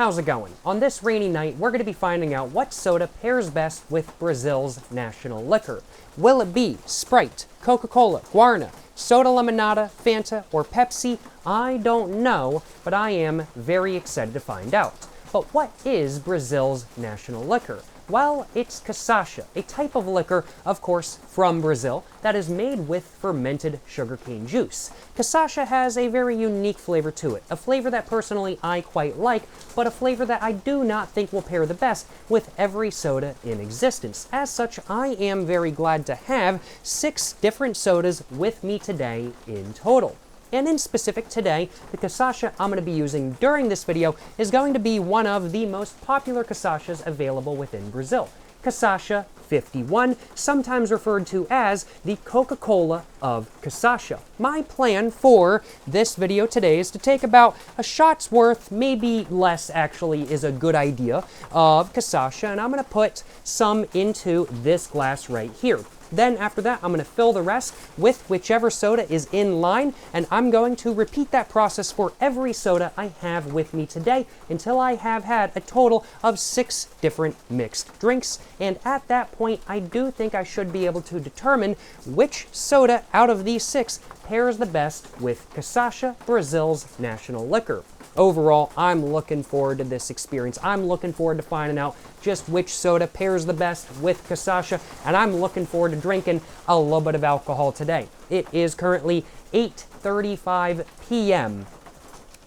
How's it going? On this rainy night, we're going to be finding out what soda pairs best with Brazil's national liquor. Will it be Sprite, Coca-Cola, Guarana, Soda Limonada, Fanta, or Pepsi? I don't know, but I am very excited to find out. But what is Brazil's national liquor? Well, it's cachaça, a type of liquor, of course, from Brazil, that is made with fermented sugarcane juice. Cachaça has a very unique flavor to it, a flavor that personally I quite like, but a flavor that I do not think will pair the best with every soda in existence. As such, I am very glad to have 6 different sodas with me today in total. And in specific today, the cachaça I'm going to be using during this video is going to be one of the most popular cachaças available within Brazil. Cachaça 51, sometimes referred to as the Coca-Cola of cachaça. My plan for this video today is to take about a shot's worth, maybe less actually is a good idea, of cachaça, and I'm going to put some into this glass right here. Then after that, I'm going to fill the rest with whichever soda is in line, and I'm going to repeat that process for every soda I have with me today until I have had a total of 6 different mixed drinks. And at that point, I do think I should be able to determine which soda out of these 6 pairs the best with cachaça, Brazil's national liquor. Overall, I'm looking forward to this experience. I'm looking forward to finding out just which soda pairs the best with cachaça, and I'm looking forward to drinking a little bit of alcohol today. It is currently 8:35 p.m.,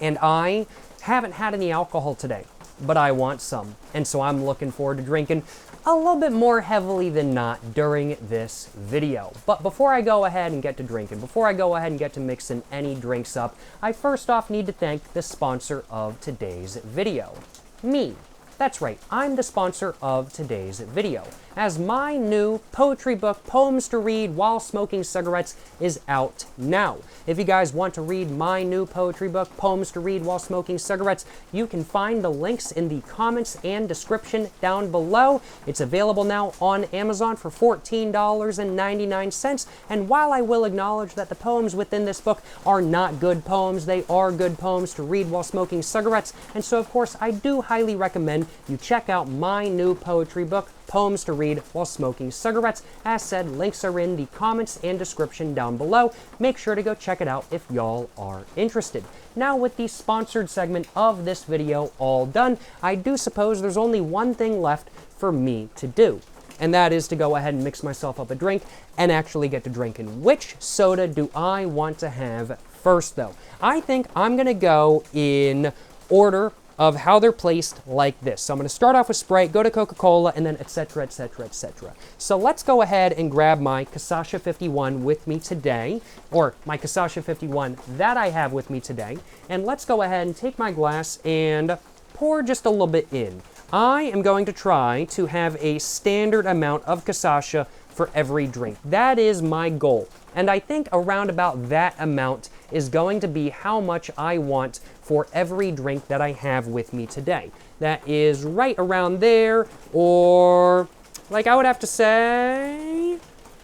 and I haven't had any alcohol today, but I want some, and so I'm looking forward to drinking a little bit more heavily than not during this video. But before I go ahead and get to drinking, before I go ahead and get to mixing any drinks up, I first off need to thank the sponsor of today's video, me. That's right, I'm the sponsor of today's video, as my new poetry book, Poems to Read While Smoking Cigarettes, is out now. If you guys want to read my new poetry book, Poems to Read While Smoking Cigarettes, you can find the links in the comments and description down below. It's available now on Amazon for $14.99, and while I will acknowledge that the poems within this book are not good poems, they are good poems to read while smoking cigarettes, and so of course I do highly recommend you check out my new poetry book, Poems to Read While Smoking Cigarettes. As said, links are in the comments and description down below. Make sure to go check it out if y'all are interested. Now, with the sponsored segment of this video all done, I do suppose there's only one thing left for me to do, and that is to go ahead and mix myself up a drink and actually get to drinking. Which soda do I want to have first, though? I think I'm going to go in order of how they're placed like this. So I'm going to start off with Sprite, go to Coca-Cola, and then etc., etc., etc. So let's go ahead and grab my cachaça 51 with me today, or my cachaça 51 that I have with me today, and let's go ahead and take my glass and pour just a little bit in. I am going to try to have a standard amount of cachaça for every drink. That is my goal. And I think around about that amount is going to be how much I want for every drink that I have with me today. That is right around there, or like I would have to say,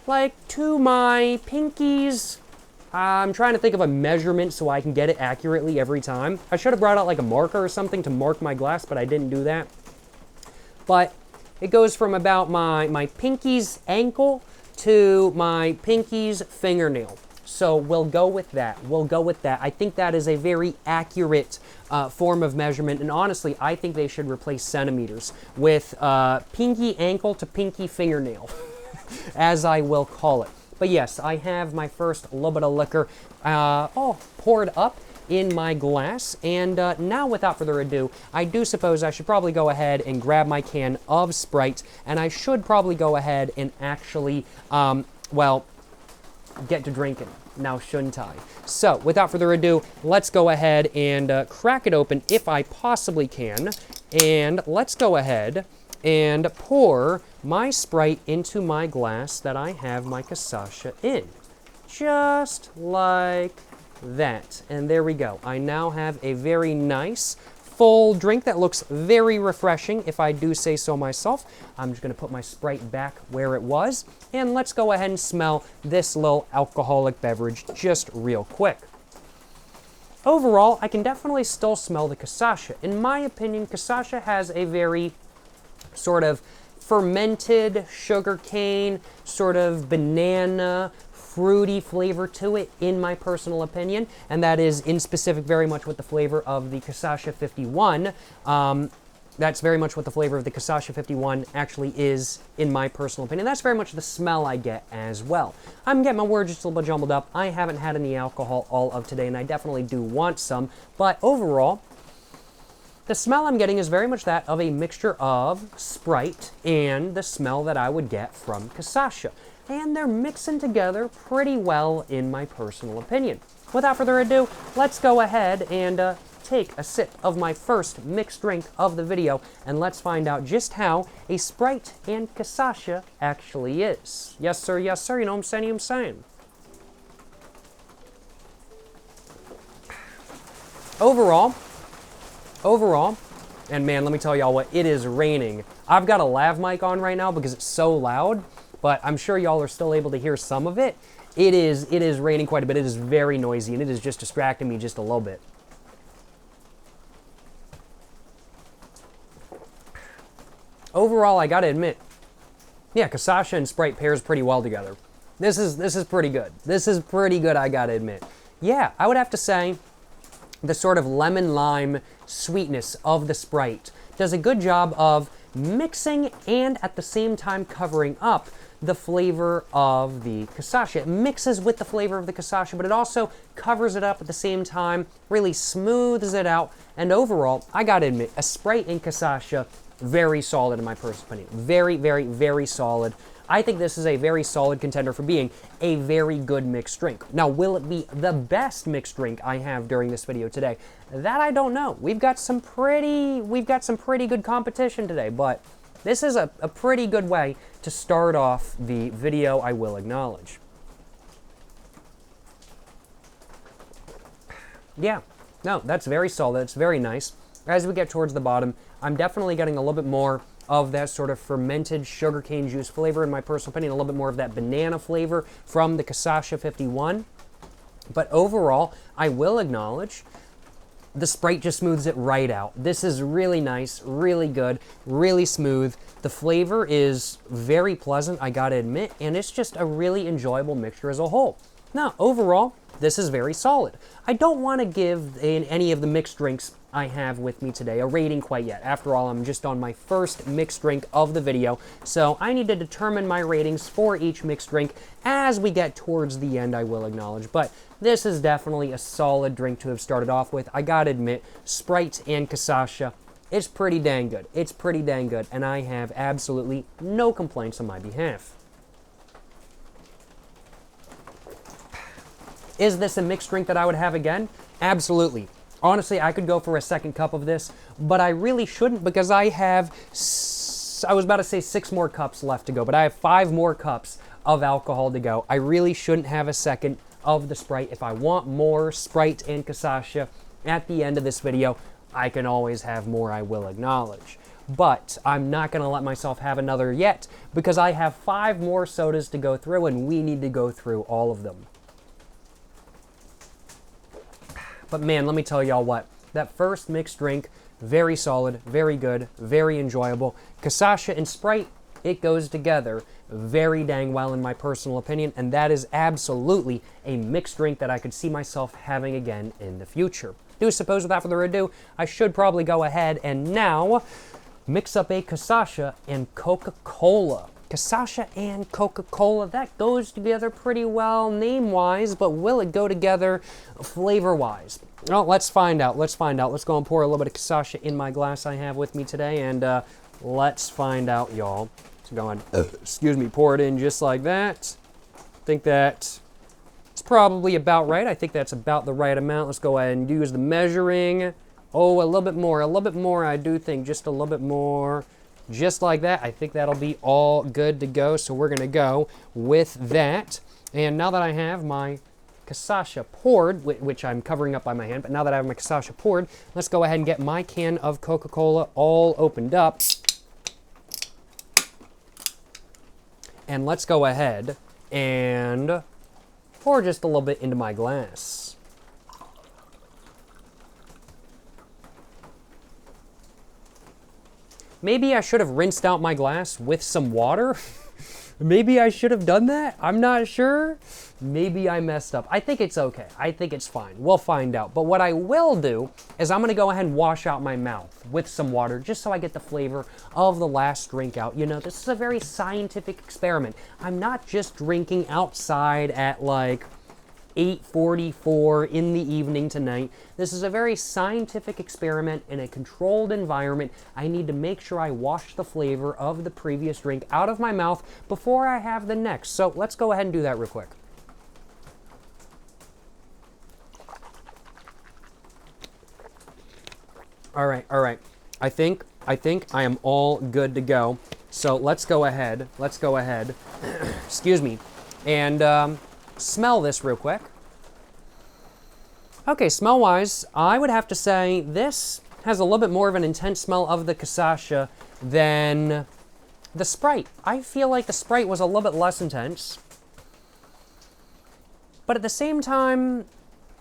like to my pinkies. I'm trying to think of a measurement so I can get it accurately every time. I should have brought out like a marker or something to mark my glass, but I didn't do that. But it goes from about my pinky's ankle to my pinky's fingernail. So we'll go with that. We'll go with that. I think that is a very accurate form of measurement. And honestly, I think they should replace centimeters with pinky ankle to pinky fingernail, as I will call it. But yes, I have my first little bit of liquor all poured up in my glass, and now without further ado, I do suppose I should probably go ahead and grab my can of Sprite, and I should probably go ahead and actually, well, get to drinking now, shouldn't I? So without further ado, let's go ahead and crack it open if I possibly can, and let's go ahead and pour my Sprite into my glass that I have my cachaça in, just like that. And there we go. I now have a very nice full drink that looks very refreshing, if I do say so myself. I'm just going to put my Sprite back where it was, and let's go ahead and smell this little alcoholic beverage just real quick. overall, I can definitely still smell the cachaça. In my opinion, cachaça has a very sort of fermented sugarcane, sort of banana, fruity flavor to it, in my personal opinion, and that is in specific very much what the flavor of the cachaça 51. That's very much what the flavor of the cachaça 51 actually is, in my personal opinion. That's very much the smell I get as well. I'm getting my words just a little bit jumbled up. I haven't had any alcohol all of today, and I definitely do want some, but overall, the smell I'm getting is very much that of a mixture of Sprite and the smell that I would get from cachaça. And they're mixing together pretty well, in my personal opinion. Without further ado, let's go ahead and take a sip of my first mixed drink of the video, and let's find out just how a Sprite and cachaça actually is. Yes, sir, you know what I'm saying, Overall, and man, let me tell y'all what, it is raining. I've got a lav mic on right now because it's so loud, but I'm sure y'all are still able to hear some of it. It is raining quite a bit. It is very noisy, and it is just distracting me just a little bit. Overall, I gotta admit, yeah, cachaça and Sprite pairs pretty well together. This is pretty good. This is pretty good, I gotta admit. Yeah, I would have to say the sort of lemon lime sweetness of the Sprite does a good job of mixing and at the same time covering up the flavor of the cachaça. It mixes with the flavor of the cachaça, but it also covers it up at the same time, really smooths it out, and overall, I gotta admit, a Sprite and cachaça, very solid in my personal opinion. Very, very, very solid. I think this is a very solid contender for being a very good mixed drink. Now, will it be the best mixed drink I have during this video today? That I don't know. We've got some pretty good competition today, but this is a pretty good way to start off the video, I will acknowledge. Yeah, no, that's very solid. That's very nice. As we get towards the bottom, I'm definitely getting a little bit more of that sort of fermented sugarcane juice flavor, in my personal opinion, a little bit more of that banana flavor from the cachaça 51. But overall, I will acknowledge the Sprite just smooths it right out. This is really nice, really good, really smooth. The flavor is very pleasant, I gotta admit, and it's just a really enjoyable mixture as a whole. Now, overall, this is very solid. I don't want to give any of the mixed drinks I have with me today a rating quite yet. After all, I'm just on my first mixed drink of the video, so I need to determine my ratings for each mixed drink as we get towards the end, I will acknowledge. But this is definitely a solid drink to have started off with. I gotta admit, Sprite and cachaça, it's pretty dang good. It's pretty dang good, and I have absolutely no complaints on my behalf. Is this a mixed drink that I would have again? Absolutely. Honestly, I could go for a second cup of this, but I really shouldn't because I have, I was about to say 6 more cups left to go, but I have 5 more cups of alcohol to go. I really shouldn't have a second of the Sprite. If I want more Sprite and cachaça at the end of this video, I can always have more, I will acknowledge. But I'm not going to let myself have another yet because I have 5 more sodas to go through, and we need to go through all of them. But man, let me tell y'all what, that first mixed drink, very solid, very good, very enjoyable. Cachaça and Sprite, it goes together very dang well in my personal opinion, and that is absolutely a mixed drink that I could see myself having again in the future. Do suppose without further ado, I should probably go ahead and now mix up a cachaça and Coca-Cola. Cachaça and Coca-Cola, that goes together pretty well name-wise, but will it go together flavor-wise? Well, let's find out. Let's find out. Let's go and pour a little bit of cachaça in my glass I have with me today, and let's find out, y'all. So go and, excuse me, pour it in just like that. I think that it's probably about right. I think that's about the right amount. Let's go ahead and use the measuring. Oh, a little bit more, I do think, just a little bit more. Just like that. I think that'll be all good to go. So we're going to go with that. And now that I have my cachaça poured, which I'm covering up by my hand, but now that I have my cachaça poured, let's go ahead and get my can of Coca-Cola all opened up. And let's go ahead and pour just a little bit into my glass. Maybe I should have rinsed out my glass with some water. Maybe I should have done that. I'm not sure. Maybe I messed up. I think it's okay. I think it's fine. We'll find out. But what I will do is I'm going to go ahead and wash out my mouth with some water just so I get the flavor of the last drink out. You know, this is a very scientific experiment. I'm not just drinking outside at like 8:44 in the evening tonight. This is a very scientific experiment in a controlled environment. I need to make sure I wash the flavor of the previous drink out of my mouth before I have the next. So let's go ahead and do that real quick. All right. I think I am all good to go. So let's go ahead. Excuse me. And smell this real quick. Okay, smell-wise, I would have to say this has a little bit more of an intense smell of the cachaça than the Sprite. I feel like the Sprite was a little bit less intense. But at the same time,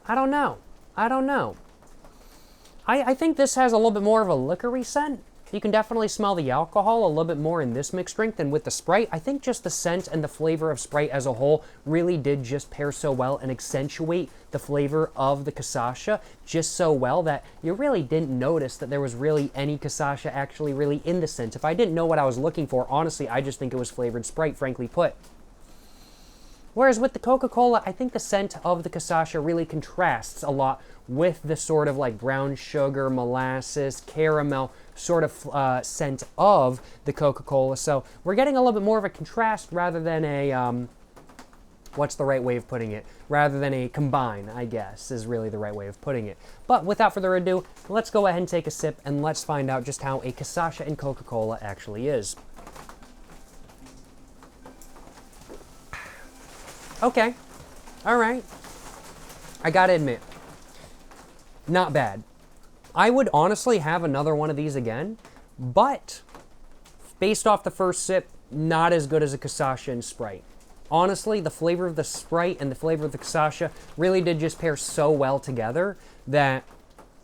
I don't know. I think this has a little bit more of a liquor-y scent. You can definitely smell the alcohol a little bit more in this mixed drink than with the Sprite. I think just the scent and the flavor of Sprite as a whole really did just pair so well and accentuate the flavor of the cachaça just so well that you really didn't notice that there was really any cachaça actually really in the scent. If I didn't know what I was looking for, honestly, I just think it was flavored Sprite, frankly put. Whereas with the Coca-Cola, I think the scent of the cachaça really contrasts a lot with the sort of like brown sugar, molasses, caramel sort of scent of the Coca-Cola. So we're getting a little bit more of a contrast rather than a, what's the right way of putting it? Rather than a combine, I guess, is really the right way of putting it. But without further ado, let's go ahead and take a sip and let's find out just how a cachaça in Coca-Cola actually is. Okay, all right. I gotta admit, not bad. I would honestly have another one of these again, but based off the first sip, not as good as a cachaça and Sprite. Honestly, the flavor of the Sprite and the flavor of the cachaça really did just pair so well together that,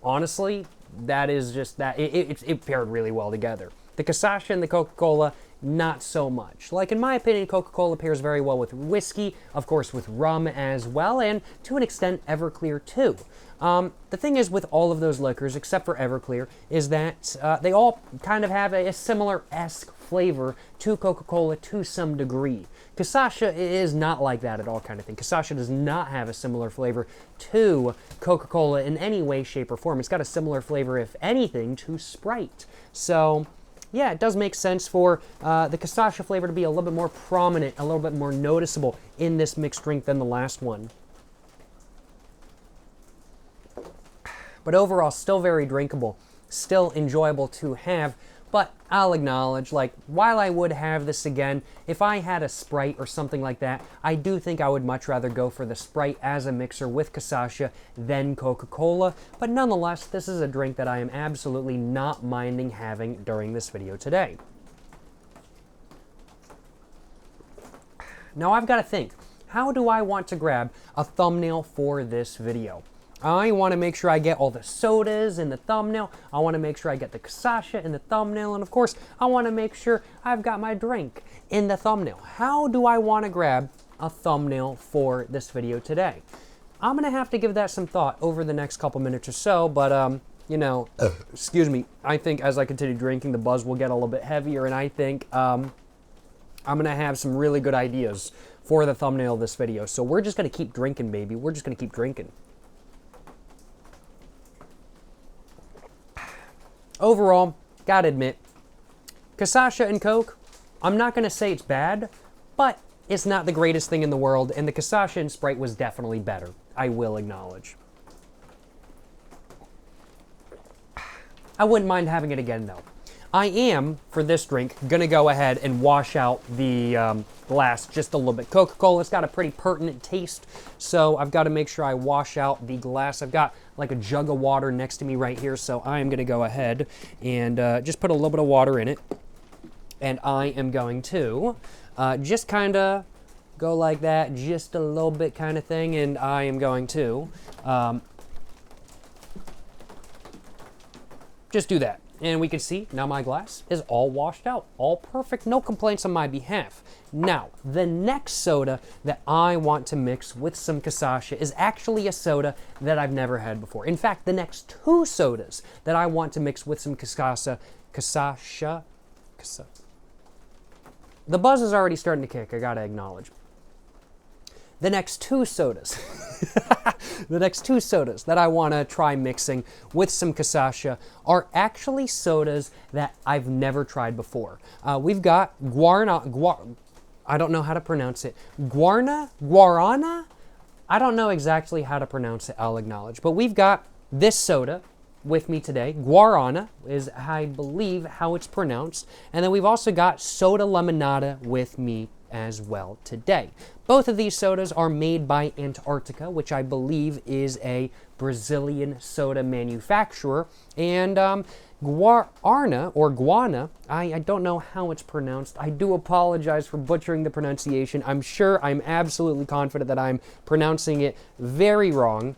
honestly, that is just that, it paired really well together. The cachaça and the Coca-Cola, not so much. Like, in my opinion, Coca-Cola pairs very well with whiskey, of course with rum as well, and to an extent, Everclear too. The thing is with all of those liquors, except for Everclear, is that they all kind of have a similar-esque flavor to Coca-Cola to some degree. Cachaça is not like that at all kind of thing. Cachaça does not have a similar flavor to Coca-Cola in any way, shape, or form. It's got a similar flavor, if anything, to Sprite. So yeah, it does make sense for the cachaça flavor to be a little bit more prominent, a little bit more noticeable in this mixed drink than the last one. But overall, still very drinkable, still enjoyable to have. But I'll acknowledge, like, while I would have this again, if I had a Sprite or something like that, I do think I would much rather go for the Sprite as a mixer with cachaça than Coca-Cola. But nonetheless, this is a drink that I am absolutely not minding having during this video today. Now I've got to think, how do I want to grab a thumbnail for this video? I want to make sure I get all the sodas in the thumbnail. I want to make sure I get the cachaça in the thumbnail. And of course, I want to make sure I've got my drink in the thumbnail. How do I want to grab a thumbnail for this video today? I'm going to have to give that some thought over the next couple minutes or so. But, you know, excuse me, I think as I continue drinking, the buzz will get a little bit heavier. And I think I'm going to have some really good ideas for the thumbnail of this video. So we're just going to keep drinking, baby. We're just going to keep drinking. Overall, gotta admit, cachaça and Coke, I'm not gonna say it's bad, but it's not the greatest thing in the world, and the cachaça and Sprite was definitely better, I will acknowledge. I wouldn't mind having it again, though. I am, for this drink, gonna go ahead and wash out the glass just a little bit. Coca-Cola's got a pretty pertinent taste, so I've got to make sure I wash out the glass. I've got like a jug of water next to me right here, so I am gonna go ahead and just put a little bit of water in it. And I am going to just kind of go like that, just a little bit kind of thing, and I am going to just do that. And we can see now my glass is all washed out, all perfect, no complaints on my behalf. Now, the next soda that I want to mix with some cachaça is actually a soda that I've never had before. In fact, the next two sodas that I want to mix with some cachaça. The buzz is already starting to kick, I gotta acknowledge. The next two sodas, the next two sodas that I want to try mixing with some cachaça are actually sodas that I've never tried before. We've got I don't know how to pronounce it. Guarana? I don't know exactly how to pronounce it, I'll acknowledge. But we've got this soda with me today. Guarana is, I believe, how it's pronounced. And then we've also got Soda Limonada with me as well today. Both of these sodas are made by Antarctica, which I believe is a Brazilian soda manufacturer. And Guarana, or Guana, I don't know how it's pronounced. I do apologize for butchering the pronunciation. I'm absolutely confident that I'm pronouncing it very wrong.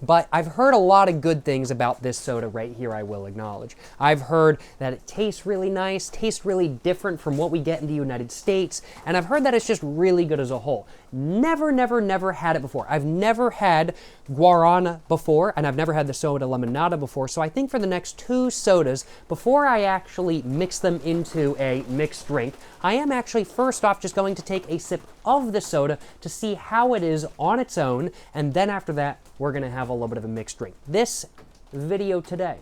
But I've heard a lot of good things about this soda right here, I will acknowledge. I've heard that it tastes really nice, tastes really different from what we get in the United States, and I've heard that it's just really good as a whole. Never had it before. I've never had Guarana before, and I've never had the Soda Limonada before, so I think for the next two sodas, before I actually mix them into a mixed drink, I am actually first off just going to take a sip of the soda to see how it is on its own, and then after that, we're going to have a little bit of a mixed drink. This video today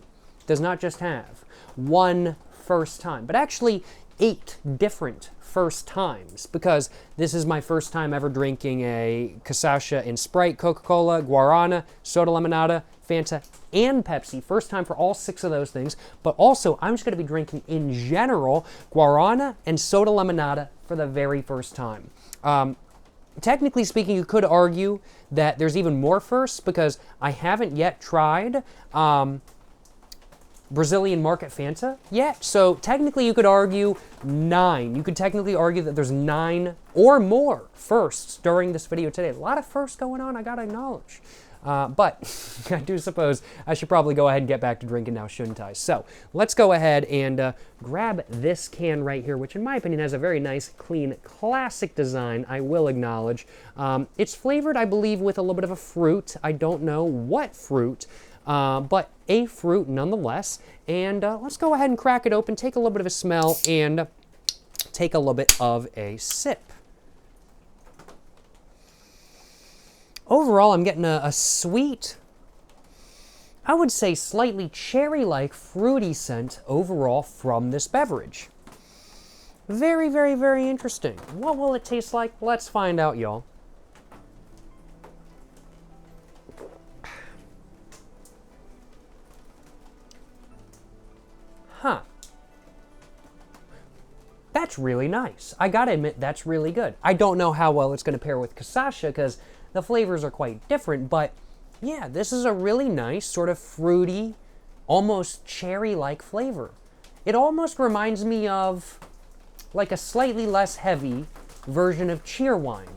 does not just have one first time, but actually 8 different first times, because this is my first time ever drinking a cachaça in Sprite, Coca-Cola, Guarana, Soda Limonada, Fanta, and Pepsi. First time for all 6 of those things, but also I'm just going to be drinking in general Guarana and Soda Limonada for the very first time. Technically speaking, you could argue that there's even more firsts, because I haven't yet tried Brazilian market Fanta yet. So technically you could argue 9. You could technically argue that there's 9 or more firsts during this video today. A lot of firsts going on, I gotta acknowledge. But I do suppose I should probably go ahead and get back to drinking now, shouldn't I? So let's go ahead and grab this can right here, which in my opinion has a very nice, clean, classic design, I will acknowledge. It's flavored, I believe, with a little bit of a fruit. I don't know what fruit, but a fruit nonetheless. And let's go ahead and crack it open, take a little bit of a smell, and take a little bit of a sip. Overall, I'm getting a sweet, I would say slightly cherry-like fruity scent overall from this beverage. Very, very, very interesting. What will it taste like? Let's find out, y'all. Huh. That's really nice. I gotta admit, that's really good. I don't know how well it's gonna pair with cachaça, because the flavors are quite different, but yeah, this is a really nice, sort of fruity, almost cherry-like flavor. It almost reminds me of like a slightly less heavy version of cheerwine.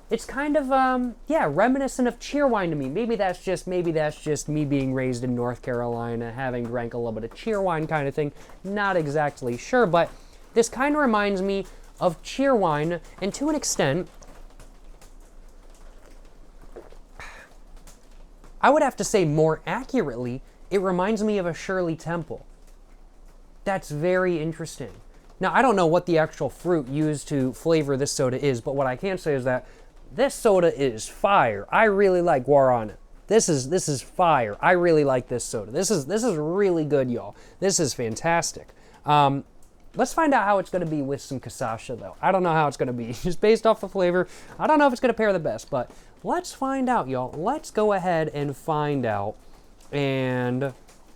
It's kind of, yeah, reminiscent of cheerwine to me. Maybe that's just me being raised in North Carolina, having drank a little bit of cheerwine kind of thing. Not exactly sure, but this kind of reminds me of cheerwine, and to an extent, I would have to say more accurately, it reminds me of a Shirley Temple. That's very interesting. Now, I don't know what the actual fruit used to flavor this soda is, but what I can say is that this soda is fire. I really like Guarana. This is fire. I really like this soda. This is really good, y'all. This is fantastic. Let's find out how it's going to be with some cachaça, though. I don't know how it's going to be. Just based off the flavor, I don't know if it's going to pair the best, but let's find out, y'all. Let's go ahead and find out. And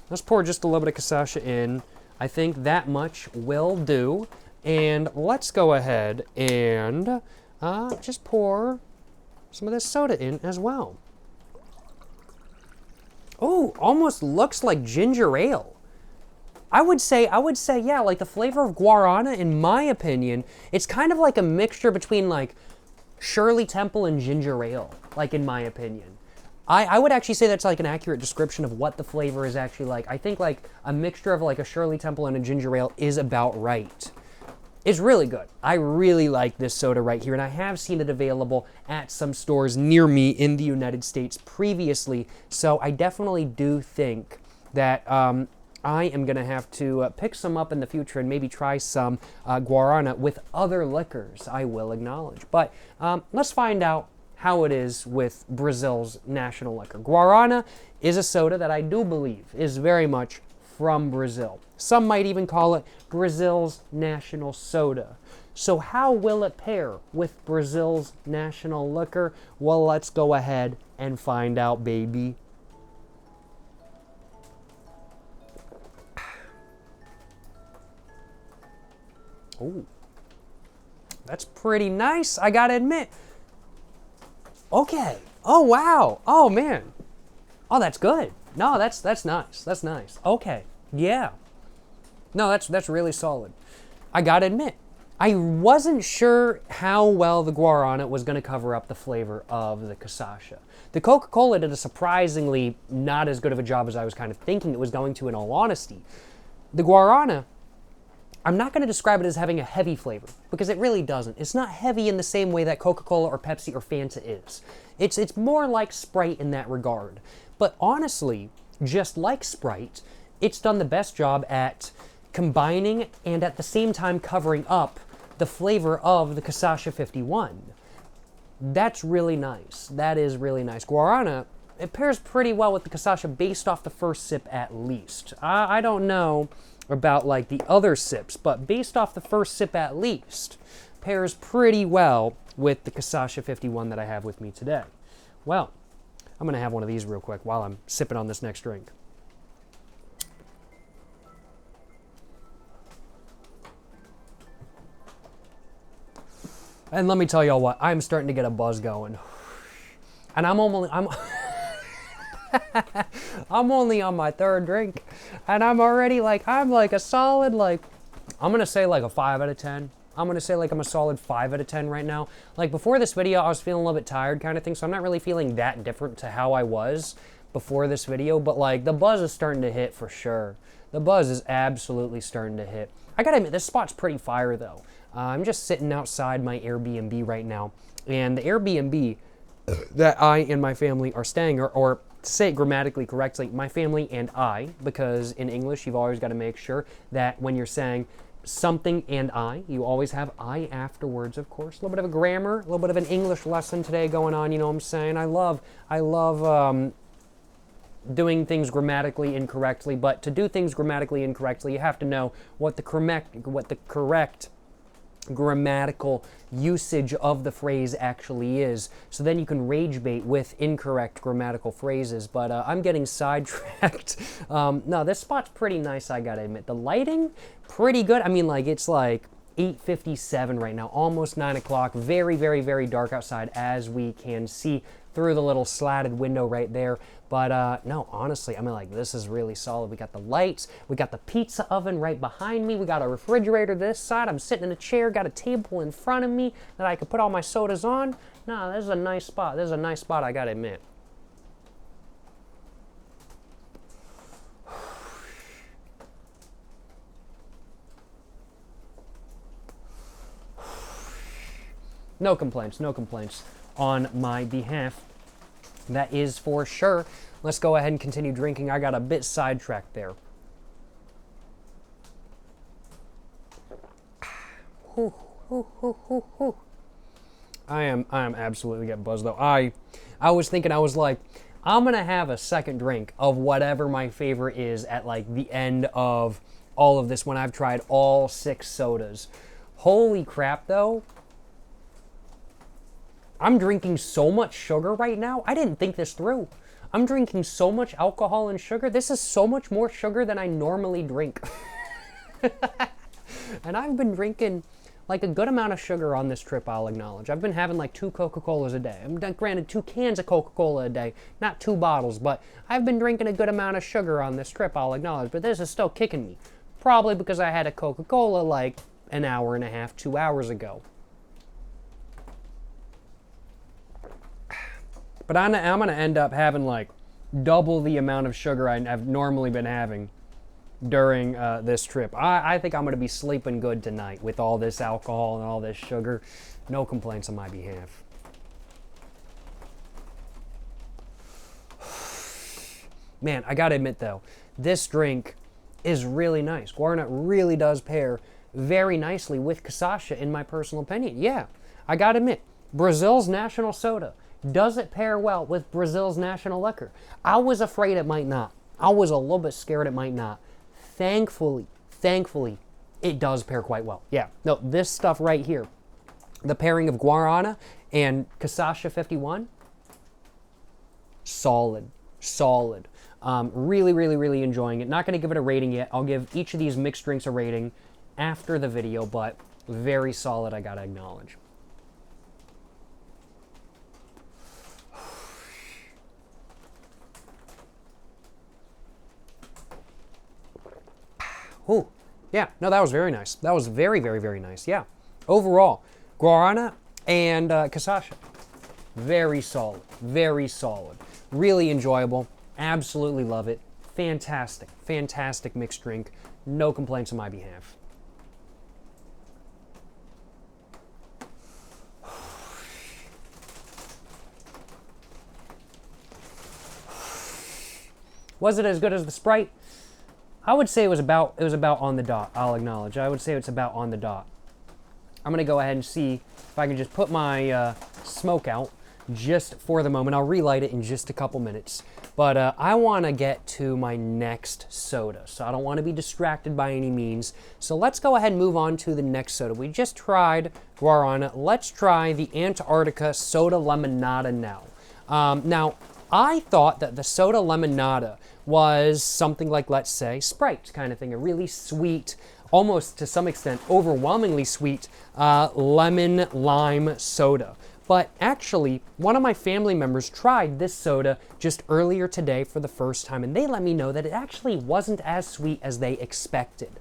let's pour just a little bit of cachaça in. I think that much will do. And let's go ahead and just pour some of this soda in as well. Oh, almost looks like ginger ale. I would say, yeah, like the flavor of Guarana, in my opinion, it's kind of like a mixture between like Shirley Temple and ginger ale, like in my opinion. I would actually say that's like an accurate description of what the flavor is actually like. I think like a mixture of like a Shirley Temple and a ginger ale is about right. It's really good. I really like this soda right here, and I have seen it available at some stores near me in the United States previously, so I definitely do think that I am going to have to pick some up in the future and maybe try some guarana with other liquors, I will acknowledge. But let's find out how it is with Brazil's national liquor. Guarana is a soda that I do believe is very much from Brazil. Some might even call it Brazil's national soda. So how will it pair with Brazil's national liquor? Well, let's go ahead and find out, baby. Oh, that's pretty nice, I gotta admit. Okay. Oh, wow. Oh, man. Oh, that's good. No, that's nice. That's nice. Okay. Yeah. No, that's really solid. I gotta admit, I wasn't sure how well the guarana was going to cover up the flavor of the cachaça. The Coca-Cola did a surprisingly not as good of a job as I was kind of thinking it was going to, in all honesty. The guarana, I'm not going to describe it as having a heavy flavor, because it really doesn't. It's not heavy in the same way that Coca-Cola or Pepsi or Fanta is. It's more like Sprite in that regard. But honestly, just like Sprite, it's done the best job at combining and at the same time covering up the flavor of the cachaça 51. That's really nice. That is really nice. Guarana, it pairs pretty well with the cachaça based off the first sip at least. I don't know about like the other sips, but based off the first sip at least, pairs pretty well with the cachaça 51 that I have with me today. Well, I'm going to have one of these real quick while I'm sipping on this next drink. And let me tell y'all what, I'm starting to get a buzz going. And I'm I'm only on my third drink, and I'm already like, I'm like a solid, like, I'm gonna say like a 5 out of 10. I'm gonna say like I'm a solid 5 out of 10 right now. Like before this video, I was feeling a little bit tired kind of thing, so I'm not really feeling that different to how I was before this video, but like the buzz is starting to hit for sure. The buzz is absolutely starting to hit. I gotta admit, this spot's pretty fire though. I'm just sitting outside my Airbnb right now, and the Airbnb that I and my family are staying, or to say it grammatically correctly, my family and I, because in English you've always got to make sure that when you're saying something and I, you always have I afterwards, of course. A little bit of a grammar, a little bit of an English lesson today going on, you know what I'm saying? I love doing things grammatically incorrectly, but to do things grammatically incorrectly, you have to know what the correct grammatical usage of the phrase actually is, so then you can rage bait with incorrect grammatical phrases. But I'm getting sidetracked. No, this spot's pretty nice, I gotta admit. The lighting, pretty good. I mean, like, it's like 8:57 right now, almost 9 o'clock. Very, very, very dark outside, as we can see through the little slatted window right there. But no, honestly, I mean, like, this is really solid. We got the lights, we got the pizza oven right behind me, we got a refrigerator this side, I'm sitting in a chair, got a table in front of me that I could put all my sodas on. No, this is a nice spot. This is a nice spot, I gotta admit. No complaints on my behalf. That is for sure. Let's go ahead and continue drinking. I got a bit sidetracked there. I am absolutely getting buzzed though. I was thinking, I was like, I'm gonna have a second drink of whatever my favorite is at like the end of all of this when I've tried all 6 sodas. Holy crap though. I'm drinking so much sugar right now. I didn't think this through. I'm drinking so much alcohol and sugar. This is so much more sugar than I normally drink. And I've been drinking like a good amount of sugar on this trip, I'll acknowledge. I've been having like 2 Coca-Colas a day. I'm granted 2 cans of Coca-Cola a day, not 2 bottles, but I've been drinking a good amount of sugar on this trip, I'll acknowledge. But this is still kicking me. Probably because I had a Coca-Cola like an hour and a half, 2 hours ago. But I'm going to end up having like double the amount of sugar I've normally been having during this trip. I think I'm going to be sleeping good tonight with all this alcohol and all this sugar. No complaints on my behalf. Man, I got to admit though, this drink is really nice. Guarana really does pair very nicely with cachaça in my personal opinion. Yeah, I got to admit, Brazil's national soda, does it pair well with Brazil's national liquor? I was afraid it might not. I was a little bit scared it might not. Thankfully, it does pair quite well. Yeah, no, this stuff right here, the pairing of Guarana and cachaça 51, solid. Really enjoying it. Not going to give it a rating yet. I'll give each of these mixed drinks a rating after the video, but very solid, I got to acknowledge. Ooh, yeah, no, that was very nice. That was very nice, yeah. Overall, Guarana and cachaça, very solid. Really enjoyable, absolutely love it. Fantastic mixed drink. No complaints on my behalf. Was it as good as the Sprite? I would say it was about on the dot. I'll acknowledge. I would say it's about on the dot. I'm gonna go ahead and see if I can just put my smoke out just for the moment. I'll relight it in just a couple minutes. But I want to get to my next soda, so I don't want to be distracted by any means. So let's go ahead and move on to the next soda. We just tried Guarana. Let's try the Antarctica Soda Limonada now. Now, I thought that the Soda Limonada was something like, let's say, Sprite kind of thing, a really sweet, almost to some extent overwhelmingly sweet lemon lime soda. But actually, one of my family members tried this soda just earlier today for the first time, and they let me know that it actually wasn't as sweet as they expected.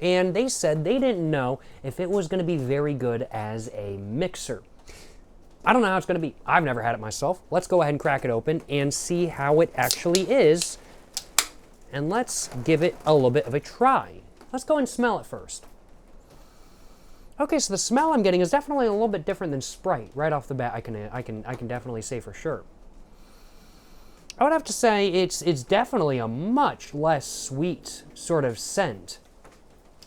And they said they didn't know if it was going to be very good as a mixer. I don't know how it's going to be. I've never had it myself. Let's go ahead and crack it open and see how it actually is. And let's give it a little bit of a try. Let's go and smell it first. Okay, so the smell I'm getting is definitely a little bit different than Sprite. Right off the bat, I can definitely say for sure. I would have to say it's definitely a much less sweet sort of scent.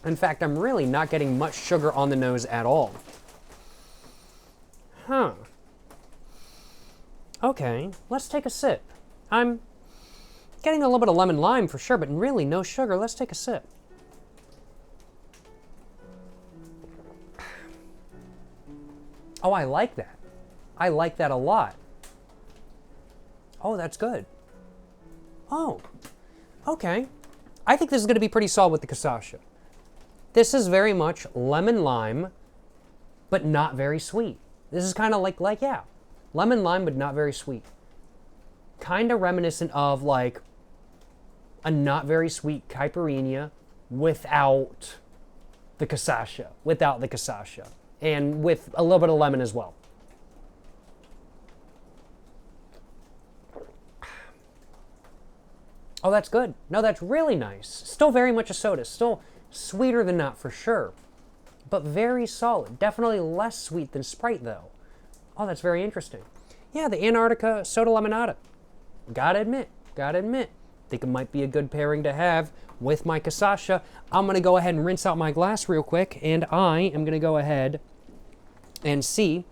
In fact, I'm really not getting much sugar on the nose at all. Huh. Okay, let's take a sip. I'm getting a little bit of lemon lime for sure, but really no sugar. Let's take a sip. Oh, I like that. I like that a lot. Oh, that's good. Oh, okay. I think this is going to be pretty solid with the cachaça. This is very much lemon lime, but not very sweet. This is kind of like yeah, lemon lime, but not very sweet. Kind of reminiscent of like a not very sweet caipirinha without the cachaça, and with a little bit of lemon as well. Oh, that's good. No, that's really nice. Still very much a soda. Still sweeter than that for sure, but very solid. Definitely less sweet than Sprite though. Oh, that's very interesting. Yeah, the Antarctica Soda Limonada. Gotta admit. Think it might be a good pairing to have with my cachaça. I'm gonna go ahead and rinse out my glass real quick, and I am gonna go ahead and see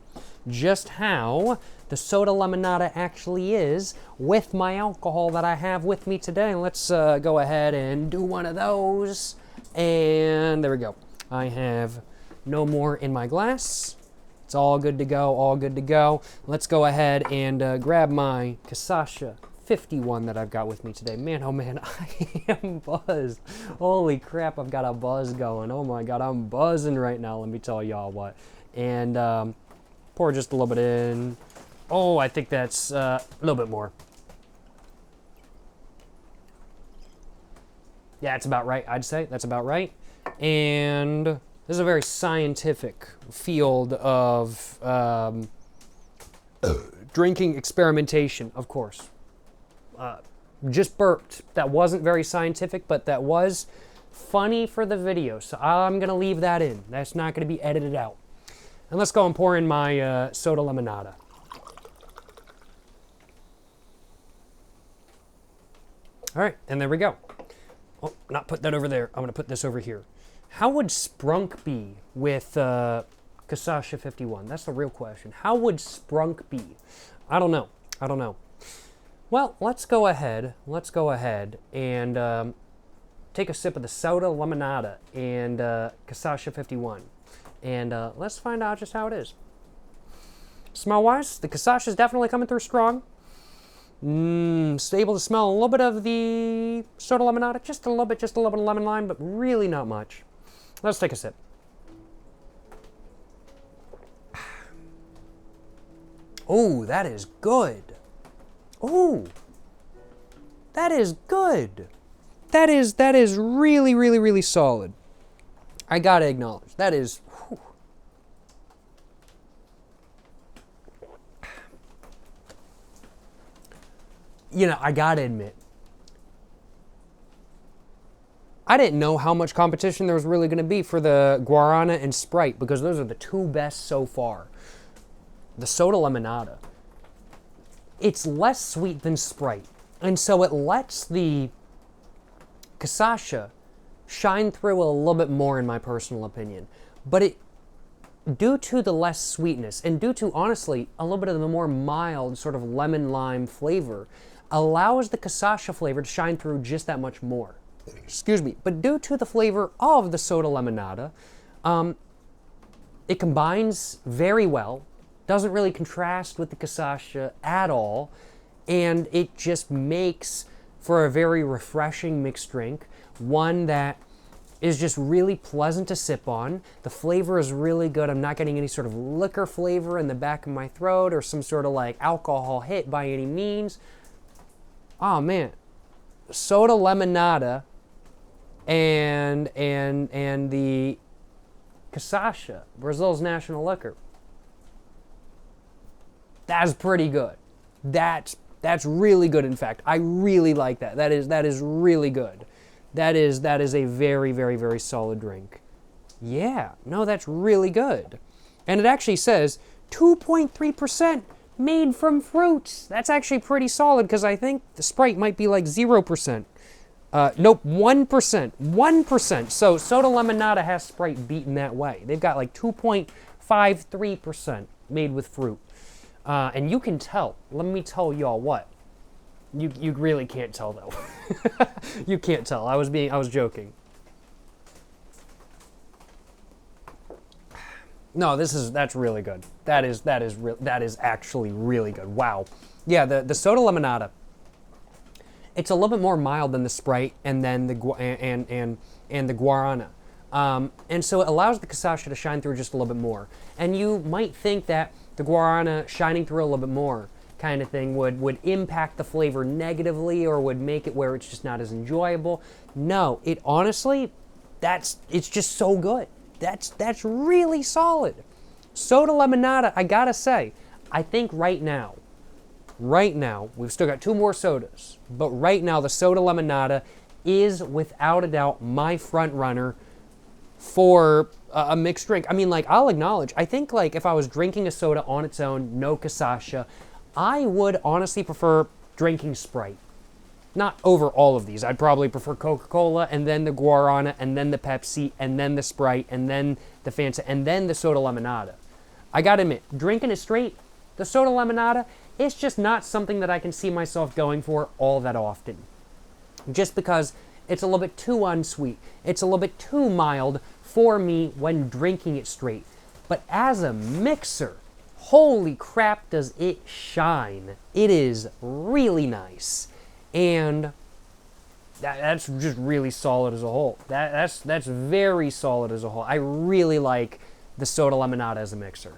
just how the Soda Limonada actually is with my alcohol that I have with me today. Let's go ahead and do one of those. And there we go. I have no more in my glass. It's all good to go, Let's go ahead and grab my cachaça 51 that I've got with me today. Man, oh man, I am buzzed. Holy crap, I've got a buzz going. Oh my God, I'm buzzing right now, let me tell y'all what. And pour just a little bit in. Oh, I think that's a little bit more. Yeah, it's about right, I'd say. That's about right. And this is a very scientific field of drinking experimentation, of course. Just burped. That wasn't very scientific, but that was funny for the video, so I'm going to leave that in. That's not going to be edited out. And let's go and pour in my soda limonada. All right, and there we go. Oh, not put that over there. I'm going to put this over here. How would Sprunk be with cachaça 51? That's the real question. How would Sprunk be? I don't know. I don't know. Well, let's go ahead. Let's go ahead and take a sip of the soda limonada and cachaça 51. And let's find out just how it is. Smell-wise, the cachaça is definitely coming through strong. Able to smell a little bit of the soda limonada, just a little bit of lemon lime, but really not much. Let's take a sip. Oh, that is good. Oh, that is good. That is really, really, really solid. I gotta acknowledge, that is, whew. You know, I gotta admit, I didn't know how much competition there was really gonna be for the Guarana and Sprite, because those are the two best so far. The soda limonada, it's less sweet than Sprite, and so it lets the cachaça shine through a little bit more, in my personal opinion. But it, due to the less sweetness, and due to, honestly, a little bit of the more mild sort of lemon lime flavor, allows the cachaça flavor to shine through just that much more. Excuse me. But due to the flavor of the soda limonada, it combines very well, doesn't really contrast with the cachaça at all, and it just makes for a very refreshing mixed drink, one that is just really pleasant to sip on. The flavor is really good. I'm not getting any sort of liquor flavor in the back of my throat or some sort of like alcohol hit by any means. Oh man, soda limonada and the cachaça, Brazil's national liquor. That's pretty good. That's really good. In fact, I really like that. That is really good. That is a very, very, very solid drink. Yeah, no, that's really good. And it actually says 2.3% made from fruits. That's actually pretty solid, because I think the Sprite might be like 0%. Nope, 1%. 1%. So soda limonada has Sprite beaten that way. They've got like 2.53% made with fruit. And you can tell. Let me tell y'all what. You really can't tell though. You can't tell. I was joking. No, that's really good. That is actually really good. Wow. Yeah, the soda limonada. It's a little bit more mild than the Sprite and then the Guarana. And so it allows the cachaça to shine through just a little bit more. And you might think that the Guarana shining through a little bit more kind of thing would impact the flavor negatively, or would make it where it's just not as enjoyable. No, it honestly, it's just so good. That's really solid. Soda limonada, I gotta say, I think right now, we've still got two more sodas, but right now the soda limonada is without a doubt my front runner for a mixed drink. I mean, like, I'll acknowledge, I think like if I was drinking a soda on its own, no cachaça, I would honestly prefer drinking Sprite. Not over all of these. I'd probably prefer Coca-Cola, and then the Guarana, and then the Pepsi, and then the Sprite, and then the Fanta, and then the soda limonada. I gotta admit, drinking it straight, the soda limonada, it's just not something that I can see myself going for all that often. Just because it's a little bit too unsweet. It's a little bit too mild for me when drinking it straight. But as a mixer, holy crap does it shine. It is really nice. And that's just really solid as a whole. That's very solid as a whole. I really like the soda limonada as a mixer.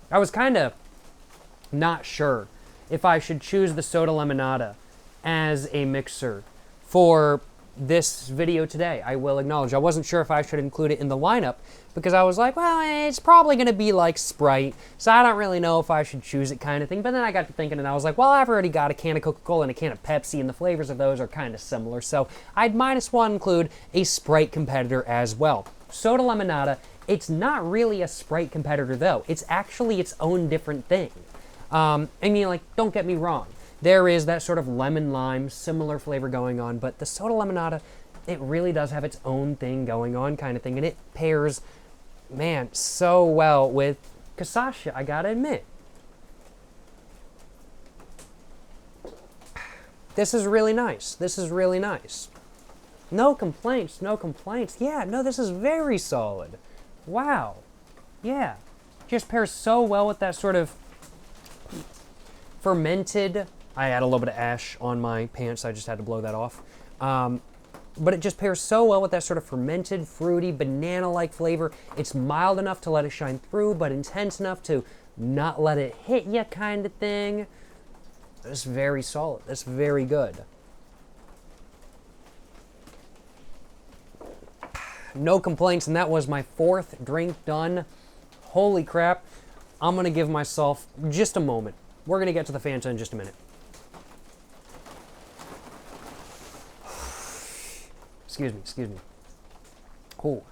I was kind of not sure if I should choose the soda limonada as a mixer for this video today, I will acknowledge. I wasn't sure if I should include it in the lineup because I was like, well, it's probably going to be like Sprite, so I don't really know if I should choose it kind of thing. But then I got to thinking and I was like, well, I've already got a can of Coca-Cola and a can of Pepsi, and the flavors of those are kind of similar. So I'd -1 include a Sprite competitor as well. Soda Limonada, it's not really a Sprite competitor though. It's actually its own different thing. I mean, like, don't get me wrong. There is that sort of lemon lime, similar flavor going on, but the Soda Limonada, it really does have its own thing going on kind of thing, and it pairs, man, so well with cachaça, I gotta admit. This is really nice. This is really nice. No complaints, no complaints. Yeah, no, this is very solid. Wow. Yeah. Just pairs so well with that sort of fermented. I had a little bit of ash on my pants, so I just had to blow that off. But it just pairs so well with that sort of fermented, fruity, banana-like flavor. It's mild enough to let it shine through, but intense enough to not let it hit you kind of thing. It's very solid. It's very good. No complaints, and that was my 4th drink done. Holy crap. I'm going to give myself just a moment. We're going to get to the Fanta in just a minute. Excuse me. Oh.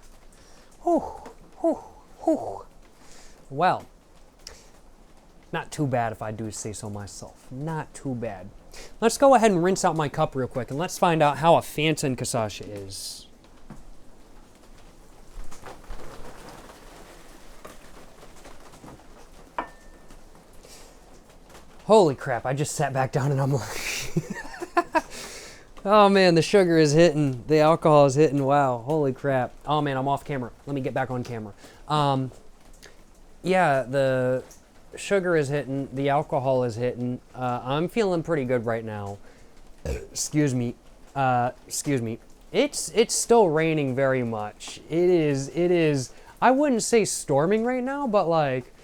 Well, not too bad if I do say so myself. Not too bad. Let's go ahead and rinse out my cup real quick, and let's find out how a Fanta and cachaça is. Holy crap, I just sat back down and I'm like... Oh man, the sugar is hitting, the alcohol is hitting, wow, holy crap. Oh man, I'm off camera. Let me get back on camera. Yeah, the sugar is hitting, the alcohol is hitting. I'm feeling pretty good right now. Excuse me. It's still raining very much. It is, I wouldn't say storming right now, but like,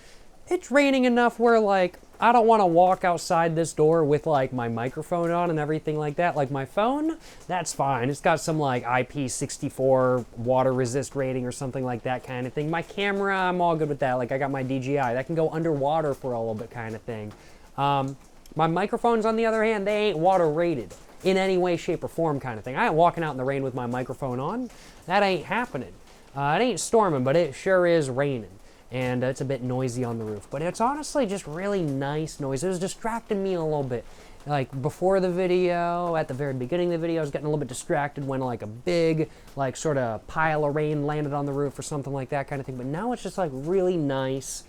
it's raining enough where like, I don't want to walk outside this door with like my microphone on and everything like that. Like my phone, that's fine. It's got some like IP64 water resist rating or something like that kind of thing. My camera, I'm all good with that. Like I got my DJI, that can go underwater for a little bit kind of thing. My microphones, on the other hand, they ain't water rated in any way, shape, or form kind of thing. I ain't walking out in the rain with my microphone on. That ain't happening. It ain't storming, but it sure is raining. And it's a bit noisy on the roof. But it's honestly just really nice noise. It was distracting me a little bit. Like before the video, at the very beginning of the video, I was getting a little bit distracted when like a big, like sort of pile of rain landed on the roof or something like that kind of thing. But now it's just like really nice,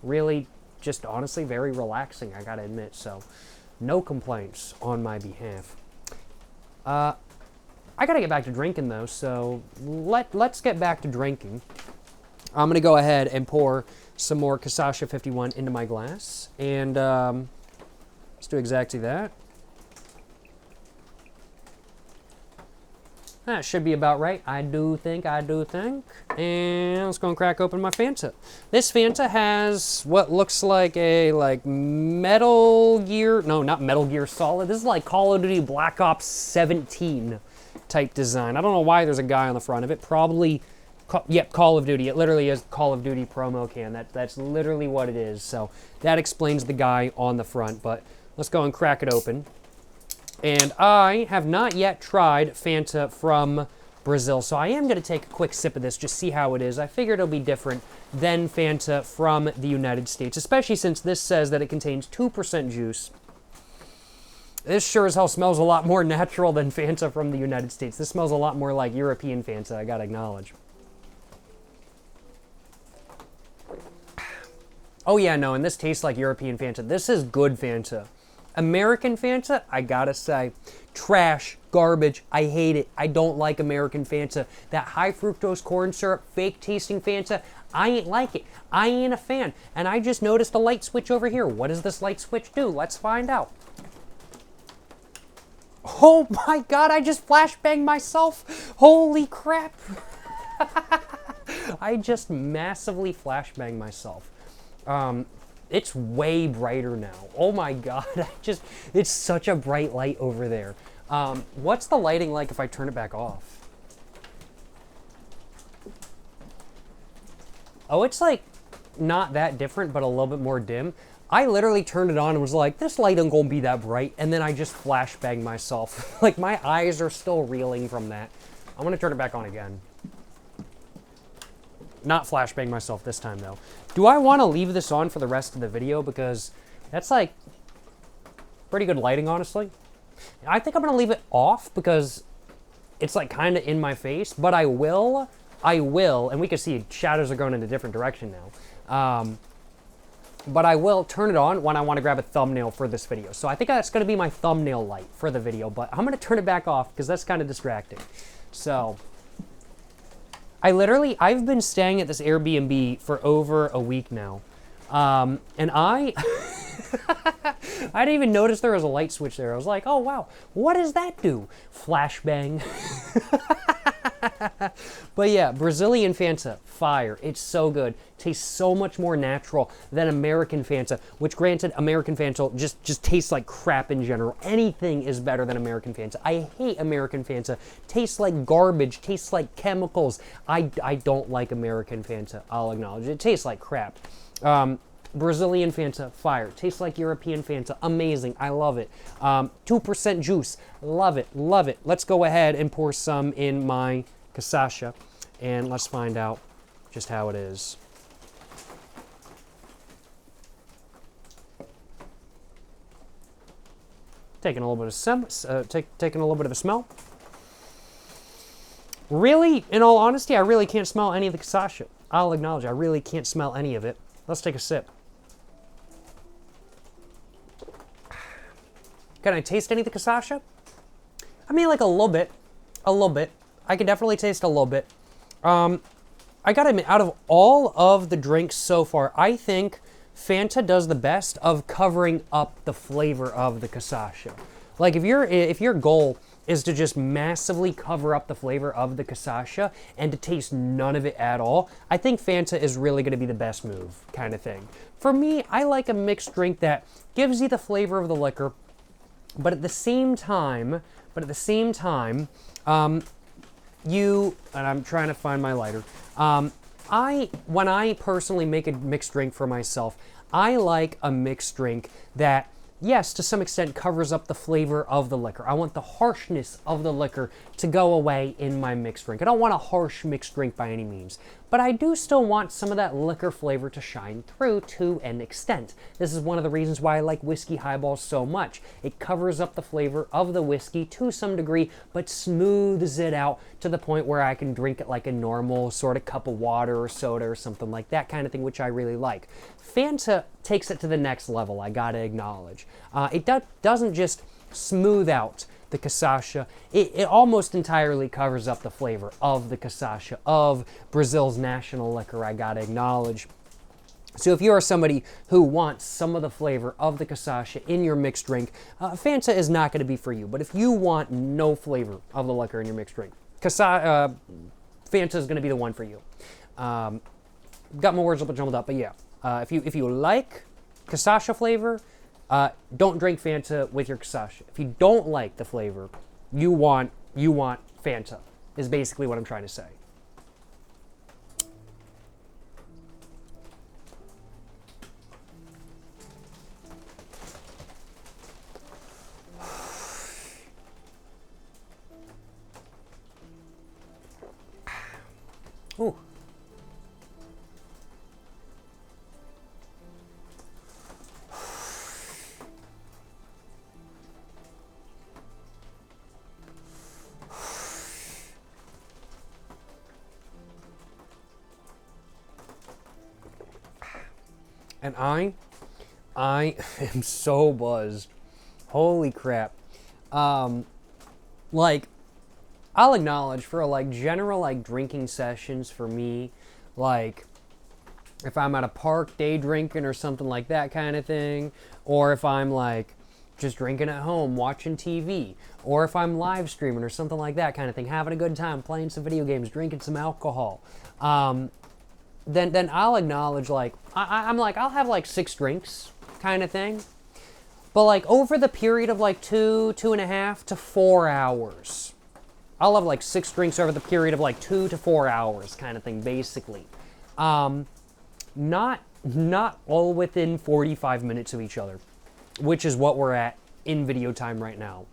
really just honestly very relaxing, I gotta admit. So no complaints on my behalf. I gotta get back to drinking though, so let's get back to drinking. I'm going to go ahead and pour some more Cachaça 51 into my glass. And let's do exactly that. That should be about right. I do think. And let's go and crack open my Fanta. This Fanta has what looks like a Metal Gear, no, not Metal Gear Solid. This is like Call of Duty Black Ops 17 type design. I don't know why there's a guy on the front of it. Probably... Yep, Call of Duty. It literally is Call of Duty promo can. That's literally what it is. So that explains the guy on the front. But let's go and crack it open. And I have not yet tried Fanta from Brazil. So I am going to take a quick sip of this, just see how it is. I figured it'll be different than Fanta from the United States, especially since this says that it contains 2% juice. This sure as hell smells a lot more natural than Fanta from the United States. This smells a lot more like European Fanta, I gotta acknowledge. Oh yeah, no, and this tastes like European Fanta. This is good Fanta. American Fanta, I gotta say, trash, garbage, I hate it. I don't like American Fanta. That high fructose corn syrup, fake tasting Fanta, I ain't like it. I ain't a fan. And I just noticed a light switch over here. What does this light switch do? Let's find out. Oh my God, I just flashbanged myself. Holy crap. I just massively flashbanged myself. It's way brighter now. Oh my God, it's such a bright light over there. What's the lighting like if I turn it back off? Oh, it's like not that different, but a little bit more dim. I literally turned it on and was like, this light ain't gonna be that bright. And then I just flashbanged myself. Like, my eyes are still reeling from that. I'm gonna turn it back on again. Not flashbang myself this time, though. Do I want to leave this on for the rest of the video? Because that's, like, pretty good lighting, honestly. I think I'm going to leave it off because it's, like, kind of in my face. But I will, and we can see shadows are going in a different direction now. But I will turn it on when I want to grab a thumbnail for this video. So I think that's going to be my thumbnail light for the video. But I'm going to turn it back off because that's kind of distracting. So I've been staying at this Airbnb for over a week now. And I didn't even notice there was a light switch there. I was like, oh, wow, what does that do? Flashbang. But yeah, Brazilian Fanta, fire. It's so good. Tastes so much more natural than American Fanta, which granted, American Fanta just tastes like crap in general. Anything is better than American Fanta. I hate American Fanta. Tastes like garbage, tastes like chemicals. I don't like American Fanta, I'll acknowledge. It tastes like crap. Brazilian Fanta, fire. Tastes like European Fanta, amazing. I love it. 2% juice, love it, love it. Let's go ahead and pour some in my cachaça, and let's find out just how it is. Taking a little bit of a smell. Really, in all honesty, I really can't smell any of the cachaça. I'll acknowledge, I really can't smell any of it. Let's take a sip. Can I taste any of the cachaça? I mean, like a little bit. A little bit. I can definitely taste a little bit. I gotta admit, out of all of the drinks so far, I think Fanta does the best of covering up the flavor of the cachaça. Like, if your goal is to just massively cover up the flavor of the cachaça and to taste none of it at all, I think Fanta is really going to be the best move, kind of thing. For me, I like a mixed drink that gives you the flavor of the liquor, but at the same time, and I'm trying to find my lighter. When I personally make a mixed drink for myself, I like a mixed drink that, yes, to some extent covers up the flavor of the liquor. I want the harshness of the liquor to go away in my mixed drink. I don't want a harsh mixed drink by any means, but I do still want some of that liquor flavor to shine through to an extent. This is one of the reasons why I like whiskey highballs so much. It covers up the flavor of the whiskey to some degree, but smooths it out to the point where I can drink it like a normal sort of cup of water or soda or something like that kind of thing, which I really like. Fanta takes it to the next level, I gotta acknowledge. It doesn't just smooth out the cachaça, it almost entirely covers up the flavor of the cachaça, of Brazil's national liquor, I gotta acknowledge. So if you are somebody who wants some of the flavor of the cachaça in your mixed drink, Fanta is not gonna be for you. But if you want no flavor of the liquor in your mixed drink, Fanta is gonna be the one for you. Got my words a little jumbled up, but yeah. If you like cachaça flavor, don't drink Fanta with your cachaça. If you don't like the flavor, you want Fanta, is basically what I'm trying to say. Ooh. And I am so buzzed. Holy crap. Like, I'll acknowledge for like general like drinking sessions for me, like if I'm at a park day drinking or something like that kind of thing, or if I'm like just drinking at home, watching TV, or if I'm live streaming or something like that kind of thing, having a good time, playing some video games, drinking some alcohol, then I'll acknowledge, like, I'm like, I'll have like 6 drinks kind of thing. But like over the period of like 2.5 to 4 hours. I'll have like 6 drinks over the period of like 2 to 4 hours kind of thing, basically. Not all within 45 minutes of each other, which is what we're at in video time right now.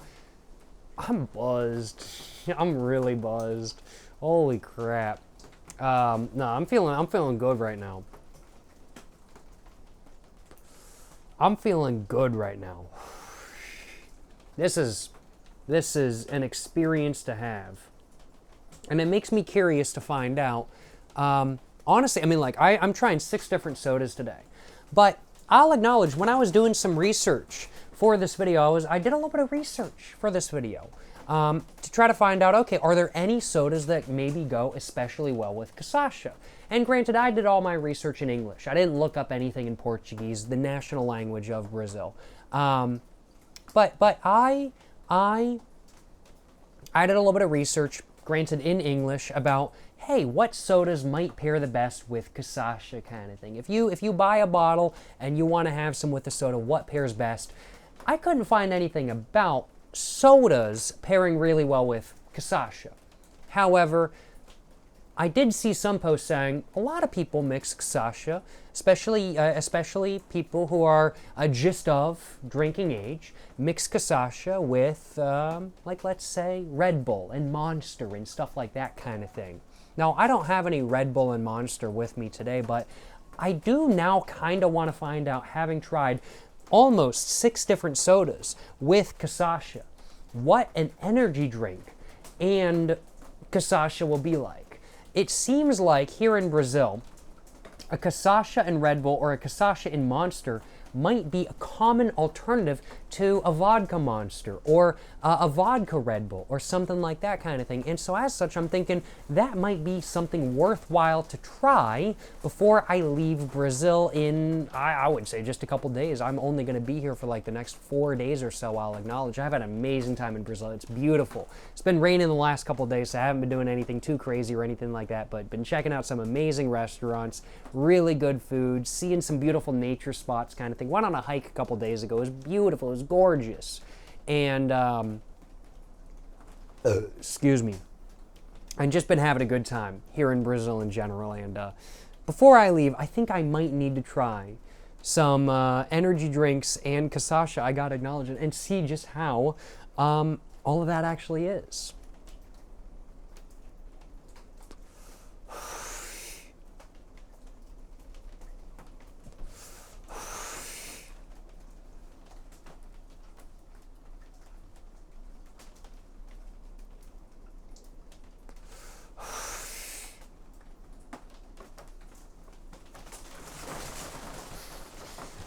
I'm buzzed. I'm really buzzed. Holy crap. No, I'm feeling good right now. I'm feeling good right now. This is an experience to have. And it makes me curious to find out. Honestly, I mean, like, I'm trying 6 different sodas today. But I'll acknowledge, when I was doing some research for this video, I did a little bit of research for this video. To try to find out, okay, are there any sodas that maybe go especially well with cachaça? And granted, I did all my research in English. I didn't look up anything in Portuguese, the national language of Brazil. But I did a little bit of research, granted in English, about, hey, what sodas might pair the best with cachaça kind of thing. If you buy a bottle and you want to have some with the soda, what pairs best? I couldn't find anything about sodas pairing really well with cachaça. However, I did see some posts saying a lot of people mix cachaça, especially people who are just of drinking age, mix cachaça with, like, let's say, Red Bull and Monster and stuff like that kind of thing. Now, I don't have any Red Bull and Monster with me today, but I do now kind of want to find out, having tried almost 6 different sodas with cachaça, what an energy drink and cachaça will be like. It seems like here in Brazil, a cachaça in Red Bull or a cachaça in Monster might be a common alternative to a vodka Monster or a vodka Red Bull or something like that kind of thing. And so as such, I'm thinking that might be something worthwhile to try before I leave Brazil in, I would say, just a couple days. I'm only going to be here for like the next 4 days or so, I'll acknowledge. I've had an amazing time in Brazil. It's beautiful. It's been raining the last couple days, so I haven't been doing anything too crazy or anything like that, but been checking out some amazing restaurants, really good food, seeing some beautiful nature spots kind of thing. Went on a hike a couple days ago. It was beautiful. It was gorgeous. And, excuse me. I've just been having a good time here in Brazil in general. And before I leave, I think I might need to try some energy drinks and cachaça, I gotta acknowledge it, and see just how all of that actually is.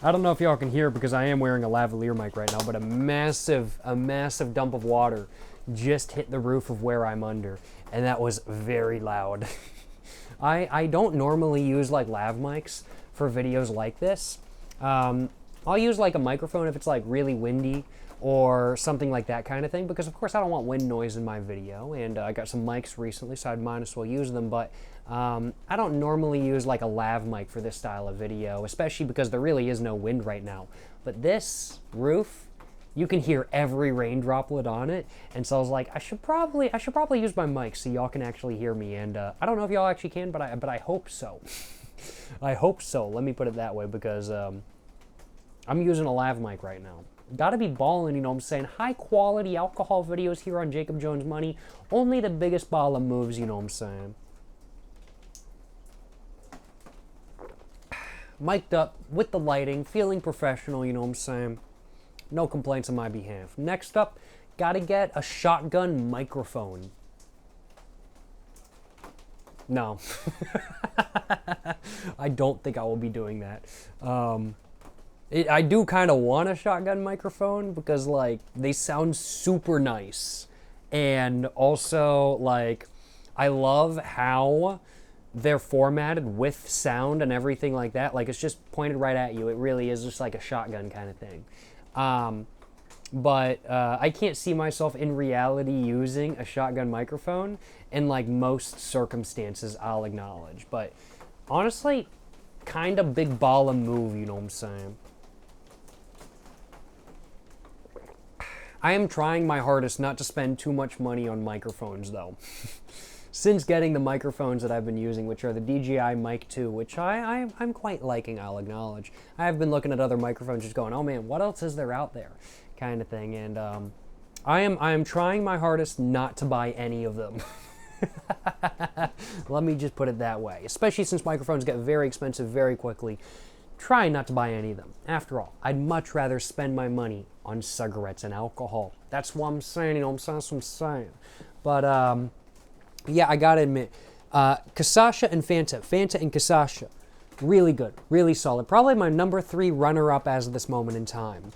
I don't know if y'all can hear because I am wearing a lavalier mic right now, but a massive dump of water just hit the roof of where I'm under, and that was very loud. I don't normally use like lav mics for videos like this. I'll use like a microphone if it's like really windy or something like that kind of thing, because of course I don't want wind noise in my video, and I got some mics recently, so I might as well use them, but I don't normally use like a lav mic for this style of video, especially because there really is no wind right now. But this roof, you can hear every rain droplet on it, and so I was like, I should probably use my mic so y'all can actually hear me, and I don't know if y'all actually can, but I hope so. I hope so. Let me put it that way, because I'm using a lav mic right now. Gotta be ballin', you know what I'm saying? High quality alcohol videos here on Jacob Jones Money. Only the biggest baller moves, you know what I'm saying? Mic'd up with the lighting, feeling professional, you know what I'm saying? No complaints on my behalf. Next up, gotta get a shotgun microphone. No. I don't think I will be doing that. I do kind of want a shotgun microphone because, like, they sound super nice. And also, like, I love how they're formatted with sound and everything like that. Like, it's just pointed right at you. It really is just like a shotgun kind of thing. But I can't see myself in reality using a shotgun microphone in, like, most circumstances, I'll acknowledge. But honestly, kind of big baller move, you know what I'm saying? I am trying my hardest not to spend too much money on microphones, though. Since getting the microphones that I've been using, which are the DJI Mic 2, which I'm quite liking, I'll acknowledge. I have been looking at other microphones just going, oh man, what else is there out there? Kind of thing. And I am trying my hardest not to buy any of them. Let me just put it that way. Especially since microphones get very expensive very quickly. Try not to buy any of them. After all, I'd much rather spend my money on cigarettes and alcohol. That's what I'm saying, you know what I'm saying. But, yeah, I gotta admit, cachaça and Fanta and cachaça, really good, really solid. Probably my number 3 runner-up as of this moment in time.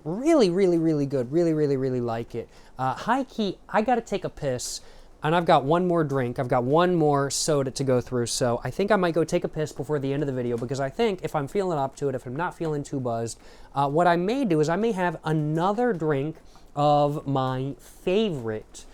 Really, really, really good. Really, really, really like it. High-key, I gotta take a piss, and I've got one more drink. I've got one more soda to go through, so I think I might go take a piss before the end of the video, because I think if I'm feeling up to it, if I'm not feeling too buzzed, what I may do is I may have another drink of my favorite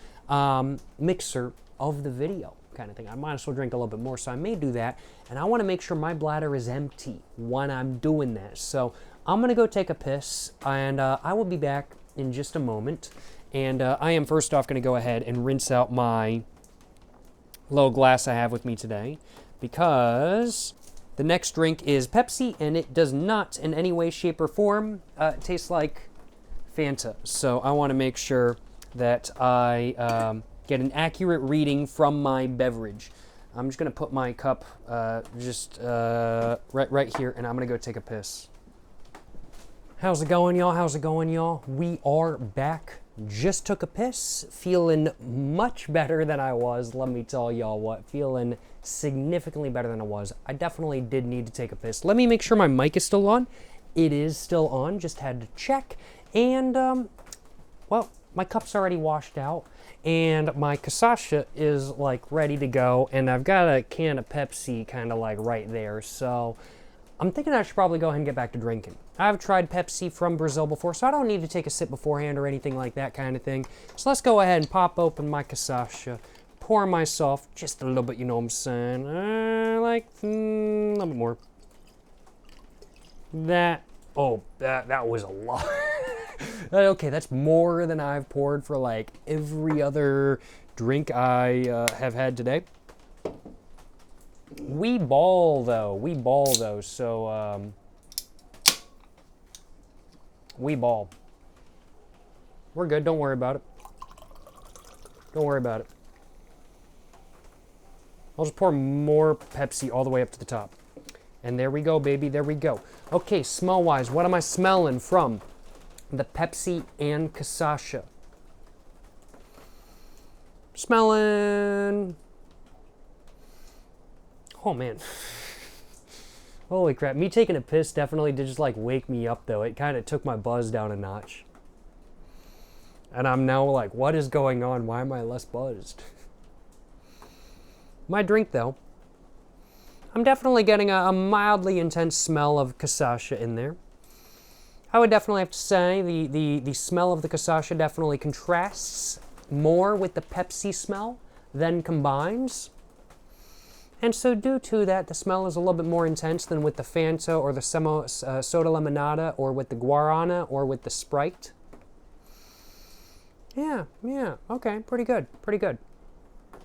mixer of the video kind of thing. I might as well drink a little bit more, so I may do that, and I want to make sure my bladder is empty when I'm doing that. So I'm gonna go take a piss, and I will be back in just a moment. And I am first off gonna go ahead and rinse out my little glass I have with me today, because the next drink is Pepsi, and it does not in any way, shape, or form taste like Fanta. So I want to make sure that I get an accurate reading from my beverage. I'm just gonna put my cup right here, and I'm gonna go take a piss. How's it going, y'all? How's it going, y'all? We are back. Just took a piss, feeling much better than I was. Let me tell y'all what, feeling significantly better than I was. I definitely did need to take a piss. Let me make sure my mic is still on. It is still on, just had to check. And, well, my cup's already washed out, and my cachaça is like ready to go, and I've got a can of Pepsi kind of like right there, so I'm thinking I should probably go ahead and get back to drinking. I've tried Pepsi from Brazil before, so I don't need to take a sip beforehand or anything like that kind of thing. So let's go ahead and pop open my cachaça, pour myself just a little bit, you know what I'm saying, a little bit more. That was a lot. Okay, that's more than I've poured for like every other drink I have had today. We ball though, so we ball. We're good, don't worry about it. Don't worry about it. I'll just pour more Pepsi all the way up to the top. And there we go, baby, there we go. Okay, smell-wise, what am I smelling from the Pepsi and cachaça? Smelling... Oh, man. Holy crap. Me taking a piss definitely did just, like, wake me up, though. It kind of took my buzz down a notch. And I'm now like, what is going on? Why am I less buzzed? My drink, though. I'm definitely getting a mildly intense smell of cachaça in there. I would definitely have to say the smell of the cachaça definitely contrasts more with the Pepsi smell than combines. And so due to that, the smell is a little bit more intense than with the Fanta or the soda limonada or with the guarana or with the Sprite. Yeah, okay, pretty good.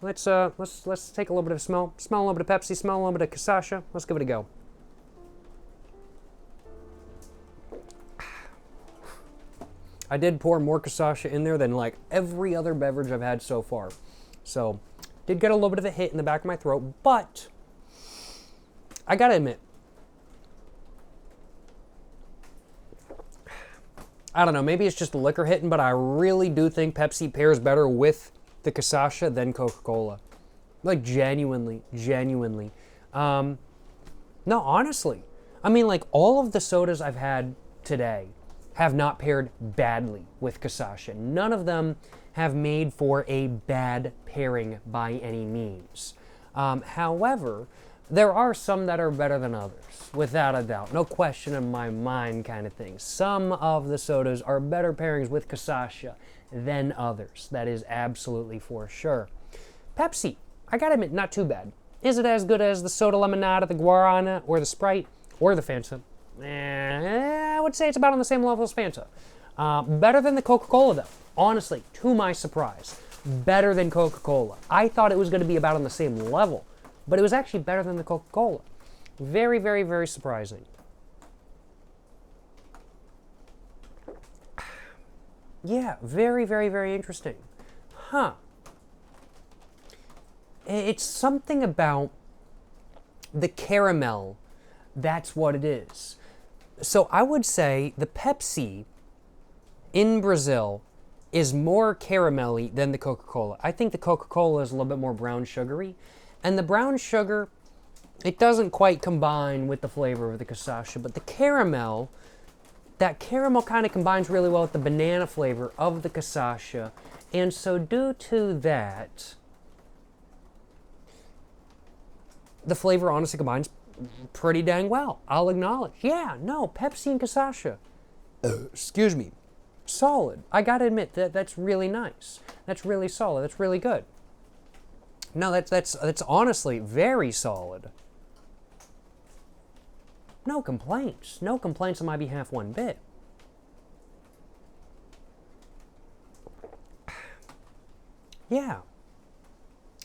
Let's take a little bit of smell a little bit of Pepsi, smell a little bit of cachaça. Let's give it a go. I did pour more cachaça in there than like every other beverage I've had so far. So, did get a little bit of a hit in the back of my throat, but I gotta admit, I don't know, maybe it's just the liquor hitting, but I really do think Pepsi pairs better with the cachaça than Coca-Cola. Like, genuinely. No, honestly. I mean, like, all of the sodas I've had today have not paired badly with cachaça. None of them have made for a bad pairing by any means. However, there are some that are better than others, without a doubt. No question in my mind kind of thing. Some of the sodas are better pairings with cachaça than others. That is absolutely for sure. Pepsi, I gotta admit, not too bad. Is it as good as the soda limonada, the guarana, or the Sprite, or the Fanta? I would say it's about on the same level as Fanta. Better than the Coca-Cola, though. Honestly, to my surprise. Better than Coca-Cola. I thought it was going to be about on the same level, but it was actually better than the Coca-Cola. Very, very, very surprising. Yeah, very, very, very interesting. Huh. It's something about the caramel. That's what it is. So I would say the Pepsi in Brazil is more caramelly than the Coca-Cola. I think the Coca-Cola is a little bit more brown sugary. And the brown sugar, it doesn't quite combine with the flavor of the cachaça, but the caramel, that caramel kind of combines really well with the banana flavor of the cachaça. And so due to that, the flavor honestly combines pretty dang well. I'll acknowledge. Yeah, no, Pepsi and cachaça. Excuse me. Solid. I gotta admit that's really nice. That's really solid. That's really good. No, that's honestly very solid. No complaints. No complaints on my behalf one bit. Yeah.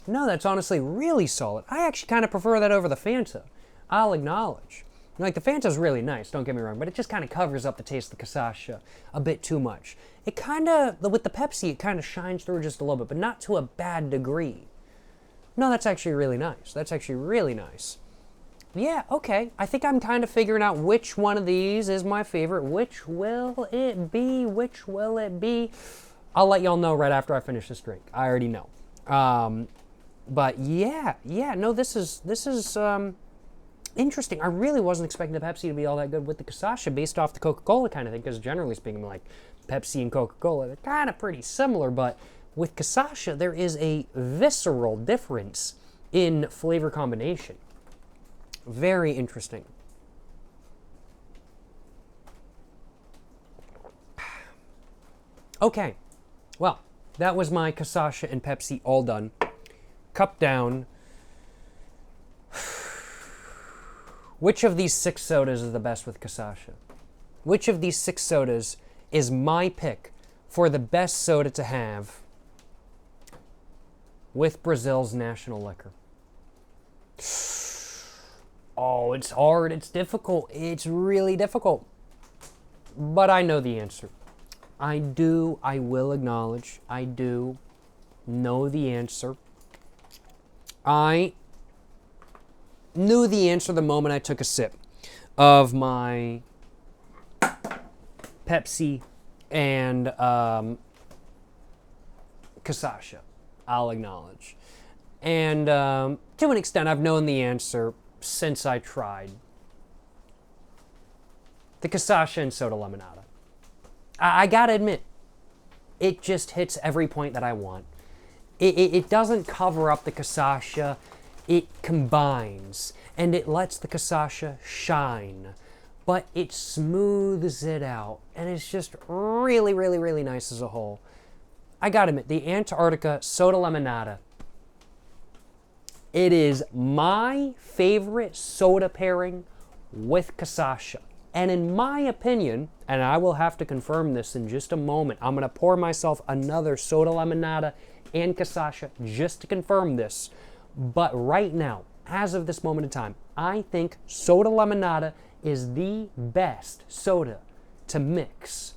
No, that's honestly really solid. I actually kind of prefer that over the Fanta. I'll acknowledge. Like, the Fanta's really nice, don't get me wrong, but it just kind of covers up the taste of the cachaça a bit too much. It kind of, with the Pepsi, it kind of shines through just a little bit, but not to a bad degree. No, that's actually really nice. That's actually really nice. Yeah, okay. I think I'm kind of figuring out which one of these is my favorite. Which will it be? Which will it be? I'll let y'all know right after I finish this drink. I already know. But yeah, no, this is interesting. I really wasn't expecting the Pepsi to be all that good with the cachaça based off the Coca-Cola kind of thing, because generally speaking, like Pepsi and Coca-Cola, they're kind of pretty similar, but with cachaça, there is a visceral difference in flavor combination. Very interesting. Okay, well, that was my cachaça and Pepsi all done. Cup down. Which of these 6 sodas is the best with cachaça? Which of these 6 sodas is my pick for the best soda to have with Brazil's national liquor? Oh, it's hard. It's difficult. It's really difficult. But I know the answer. I will acknowledge, I do know the answer. I knew the answer the moment I took a sip of my Pepsi and cachaça, I'll acknowledge. And to an extent, I've known the answer since I tried the cachaça and soda limonada. I gotta admit, it just hits every point that I want. It doesn't cover up the cachaça. It combines, and it lets the cachaça shine, but it smooths it out, and it's just really, really, really nice as a whole. I gotta admit, the Antarctica Soda Limonada, it is my favorite soda pairing with cachaça. And in my opinion, and I will have to confirm this in just a moment, I'm gonna pour myself another Soda Limonada and cachaça just to confirm this. But right now, as of this moment in time, I think Soda Limonada is the best soda to mix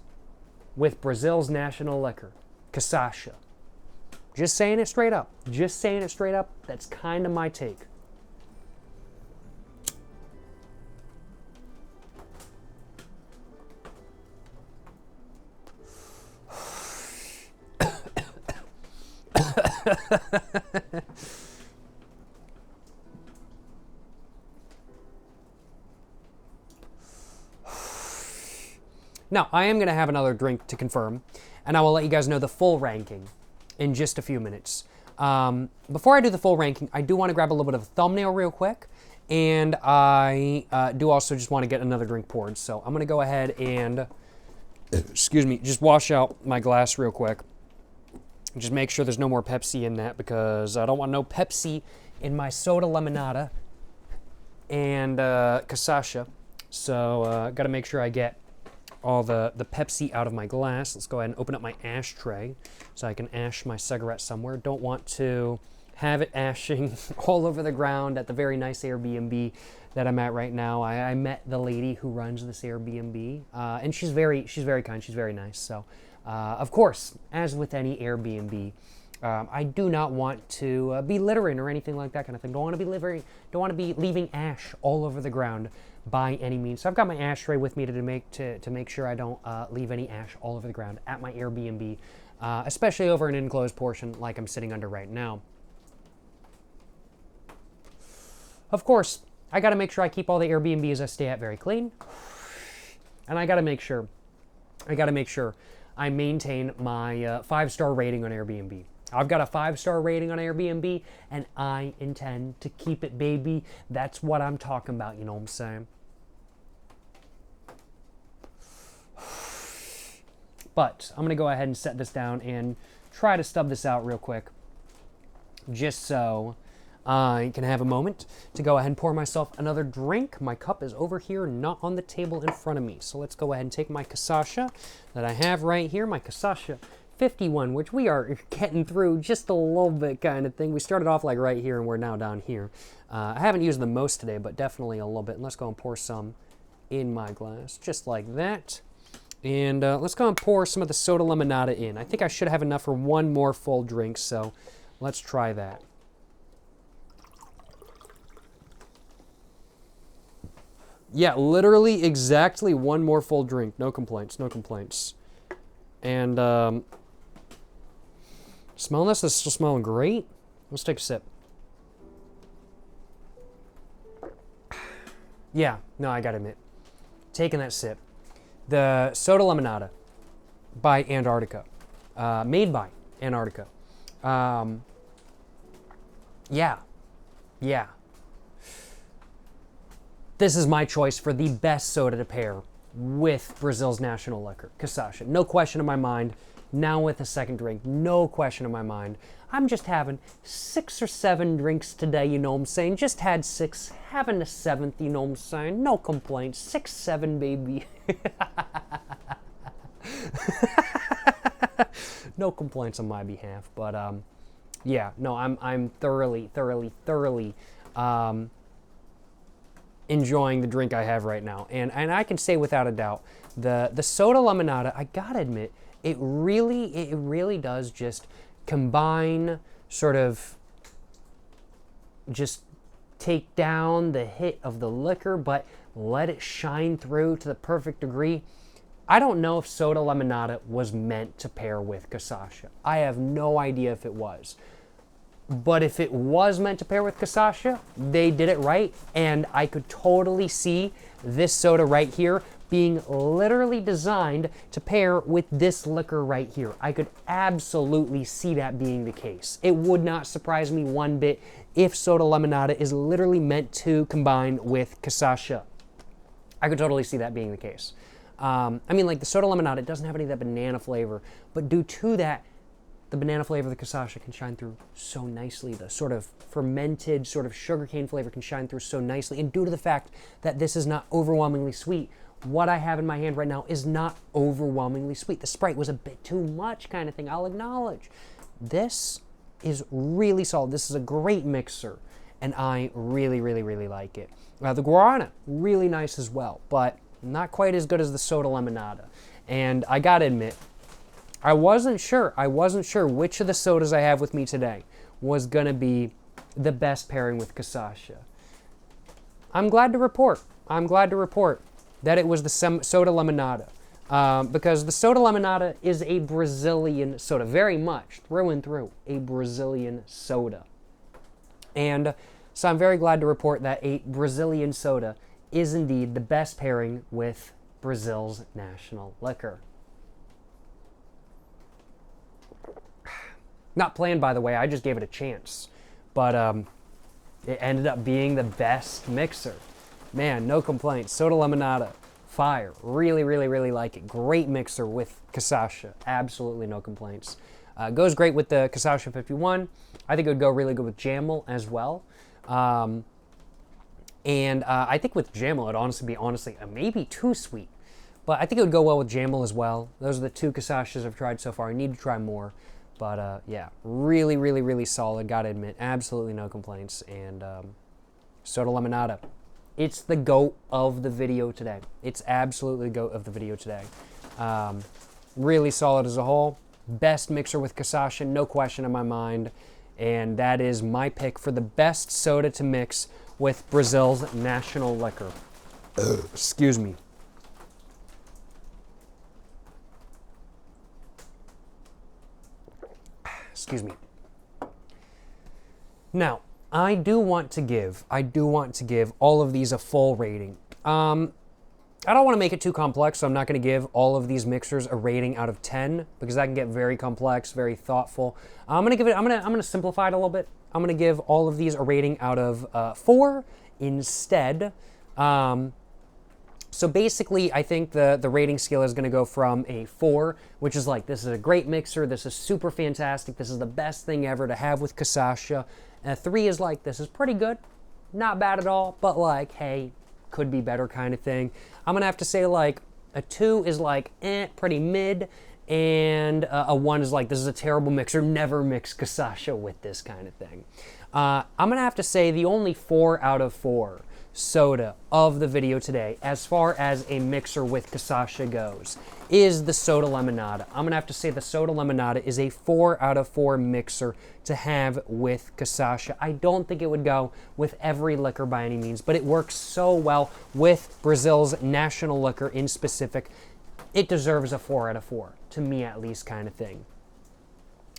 with Brazil's national liquor, cachaça. Just saying it straight up. Just saying it straight up. That's kind of my take. Now, I am going to have another drink to confirm, and I will let you guys know the full ranking in just a few minutes. Before I do the full ranking, I do want to grab a little bit of a thumbnail real quick, and I do also just want to get another drink poured. So I'm going to go ahead and, excuse me, just wash out my glass real quick. Just make sure there's no more Pepsi in that, because I don't want no Pepsi in my Soda Limonada and cachaça. So got to make sure I get all the Pepsi out of my glass. Let's go ahead and open up my ashtray so I can ash my cigarette somewhere. Don't want to have it ashing all over the ground at the very nice Airbnb that I'm at right now. I met the lady who runs this Airbnb, and she's very kind. She's very nice. So, of course, as with any Airbnb, I do not want to be littering or anything like that kind of thing. Don't want to be leaving ash all over the ground by any means. So I've got my ashtray with me to make sure I don't leave any ash all over the ground at my Airbnb, especially over an enclosed portion like I'm sitting under right now. Of course, I got to make sure I keep all the Airbnbs I stay at very clean, and I got to make sure I maintain my 5-star rating on Airbnb. I've got a 5-star rating on Airbnb, and I intend to keep it, baby. That's what I'm talking about, you know what I'm saying? But I'm going to go ahead and set this down and try to stub this out real quick, just so I can have a moment to go ahead and pour myself another drink. My cup is over here, not on the table in front of me. So let's go ahead and take my cachaça that I have right here, my cachaça 51, which we are getting through just a little bit kind of thing. We started off like right here, and we're now down here. I haven't used the most today, but definitely a little bit. And let's go and pour some in my glass, just like that. And let's go and pour some of the soda limonada in. I think I should have enough for one more full drink, so let's try that. Yeah, literally exactly one more full drink. No complaints, no complaints. And smelling this is still smelling great. Let's take a sip. Yeah, no, I gotta admit, taking that sip. The soda limonada by Antarctica, made by Antarctica. Yeah. This is my choice for the best soda to pair with Brazil's national liquor, cachaça. No question in my mind. Now with a second drink, no question in my mind. I'm just having 6 or 7 drinks today, you know what I'm saying? Just had 6, having a 7th, you know what I'm saying? No complaints. 6, 7, baby. No complaints on my behalf, but yeah, no, I'm thoroughly enjoying the drink I have right now, and I can say without a doubt, the soda limonada, I gotta admit, it really does just combine, sort of just take down the hit of the liquor, but let it shine through to the perfect degree. I don't know if soda limonada was meant to pair with cachaça. I have no idea if it was. But if it was meant to pair with cachaça, they did it right, and I could totally see this soda right here being literally designed to pair with this liquor right here. I could absolutely see that being the case. It would not surprise me one bit if soda limonada is literally meant to combine with cachaça. I could totally see that being the case. I mean, like the soda limonada, it doesn't have any of that banana flavor, but due to that, the banana flavor of the cachaça can shine through so nicely. The sort of fermented, sort of sugarcane flavor can shine through so nicely. And due to the fact that this is not overwhelmingly sweet, what I have in my hand right now is not overwhelmingly sweet. The Sprite was a bit too much kind of thing, I'll acknowledge. This is really solid. This is a great mixer, and I really like it. The guarana, really nice as well, but not quite as good as the soda limonada. And I gotta admit, I wasn't sure which of the sodas I have with me today was gonna be the best pairing with cachaça. I'm glad to report that it was the soda limonada, because the soda limonada is a Brazilian soda, very much through and through a Brazilian soda. And so I'm very glad to report that a Brazilian soda is indeed the best pairing with Brazil's national liquor. Not planned, by the way, I just gave it a chance. But it ended up being the best mixer. Man, no complaints. Soda limonada, fire. Really like it. Great mixer with cachaça. Absolutely no complaints. Goes great with the cachaça 51. I think it would go really good with Jamel as well. And I think with Jamel, it'd honestly be maybe too sweet. But I think it would go well with Jamel as well. Those are the two cachaças I've tried so far. I need to try more. But yeah, really, really, really solid. Gotta admit, absolutely no complaints. And Soda Limonada. It's the GOAT of the video today. It's absolutely the GOAT of the video today. Really solid as a whole. Best mixer with cachaça, no question in my mind. And that is my pick for the best soda to mix with Brazil's national liquor. Excuse me. Excuse me. Now, I do want to give all of these a full rating. I don't want to make it too complex, so I'm not going to give all of these mixers a rating out of 10 because that can get very complex, very thoughtful. I'm going to simplify it a little bit. I'm going to give all of these a rating out of 4 instead. So basically, I think the rating scale is going to go from a 4, which is like, this is a great mixer, this is super fantastic, this is the best thing ever to have with cachaça. And a 3 is like, this is pretty good, not bad at all, but like, hey, could be better kind of thing. I'm going to have to say like, a 2 is like, pretty mid, and a 1 is like, this is a terrible mixer, never mix cachaça with this kind of thing. I'm going to have to say the only 4 out of 4 soda of the video today, as far as a mixer with cachaça goes, is the Soda Limonada. I'm going to have to say the Soda Limonada is a 4 out of 4 mixer to have with cachaça. I don't think it would go with every liquor by any means, but it works so well with Brazil's national liquor in specific. It deserves a 4 out of 4, to me at least, kind of thing.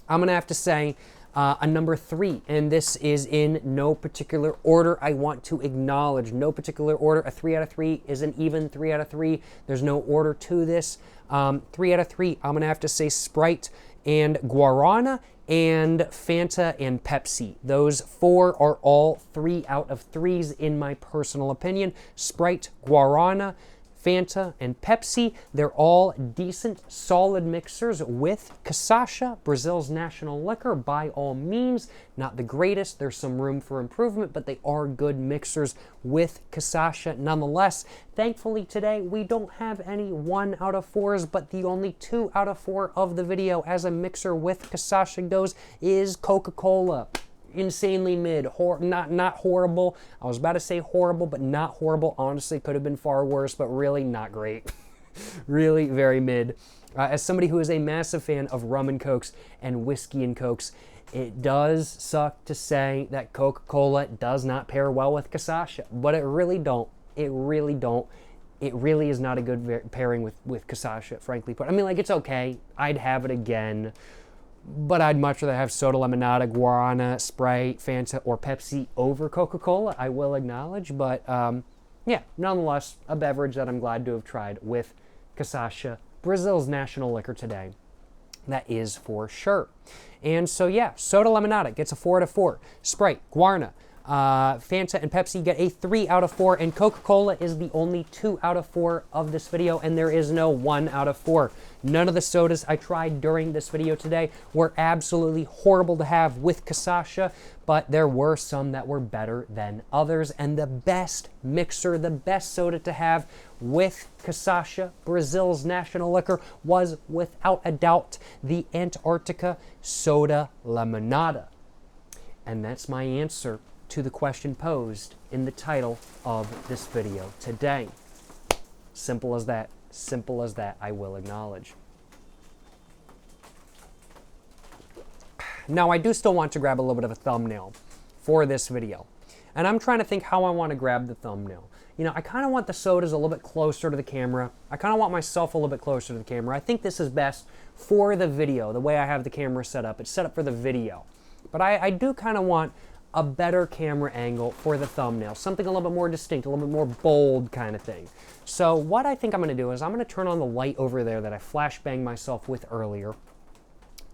I'm going to have to say a number 3, and this is in no particular order. I want to acknowledge no particular order. A 3 out of 3 is an even 3 out of 3. There's no order to this. 3 out of 3, I'm going to have to say Sprite and Guarana and Fanta and Pepsi. Those 4 are all 3 out of 3s in my personal opinion. Sprite, Guarana, Fanta, and Pepsi, they're all decent, solid mixers with cachaça, Brazil's national liquor, by all means. Not the greatest, there's some room for improvement, but they are good mixers with cachaça nonetheless. Thankfully today, we don't have any 1 out of 4s, but the only 2 out of 4 of the video as a mixer with cachaça goes is Coca-Cola. Insanely mid, not horrible. I was about to say horrible, but not horrible. Honestly, could have been far worse, but really not great. Really very mid. As somebody who is a massive fan of rum and cokes and whiskey and cokes, it does suck to say that Coca-Cola does not pair well with cachaça, but it really don't. It really don't. It really is not a good pairing with cachaça, frankly. But I mean, like, it's okay. I'd have it again. But I'd much rather have Soda Limonada, Guarana, Sprite, Fanta, or Pepsi over Coca-Cola, I will acknowledge. But yeah, nonetheless, a beverage that I'm glad to have tried with cachaça, Brazil's national liquor today. That is for sure. And so yeah, Soda Limonada gets a 4 out of 4. Sprite, Guarana, Fanta, and Pepsi get a 3 out of 4. And Coca-Cola is the only 2 out of 4 of this video, and there is no 1 out of 4. None of the sodas I tried during this video today were absolutely horrible to have with cachaça, but there were some that were better than others. And the best mixer, the best soda to have with cachaça, Brazil's national liquor, was without a doubt the Antarctica Soda Limonada. And that's my answer to the question posed in the title of this video today. Simple as that. Simple as that, I will acknowledge. Now, I do still want to grab a little bit of a thumbnail for this video. And I'm trying to think how I want to grab the thumbnail. You know, I kind of want the sodas a little bit closer to the camera. I kind of want myself a little bit closer to the camera. I think this is best for the video, the way I have the camera set up. It's set up for the video. But I do kind of want a better camera angle for the thumbnail, something a little bit more distinct, a little bit more bold kind of thing. So what I think I'm going to do is I'm going to turn on the light over there that I flashbanged myself with earlier,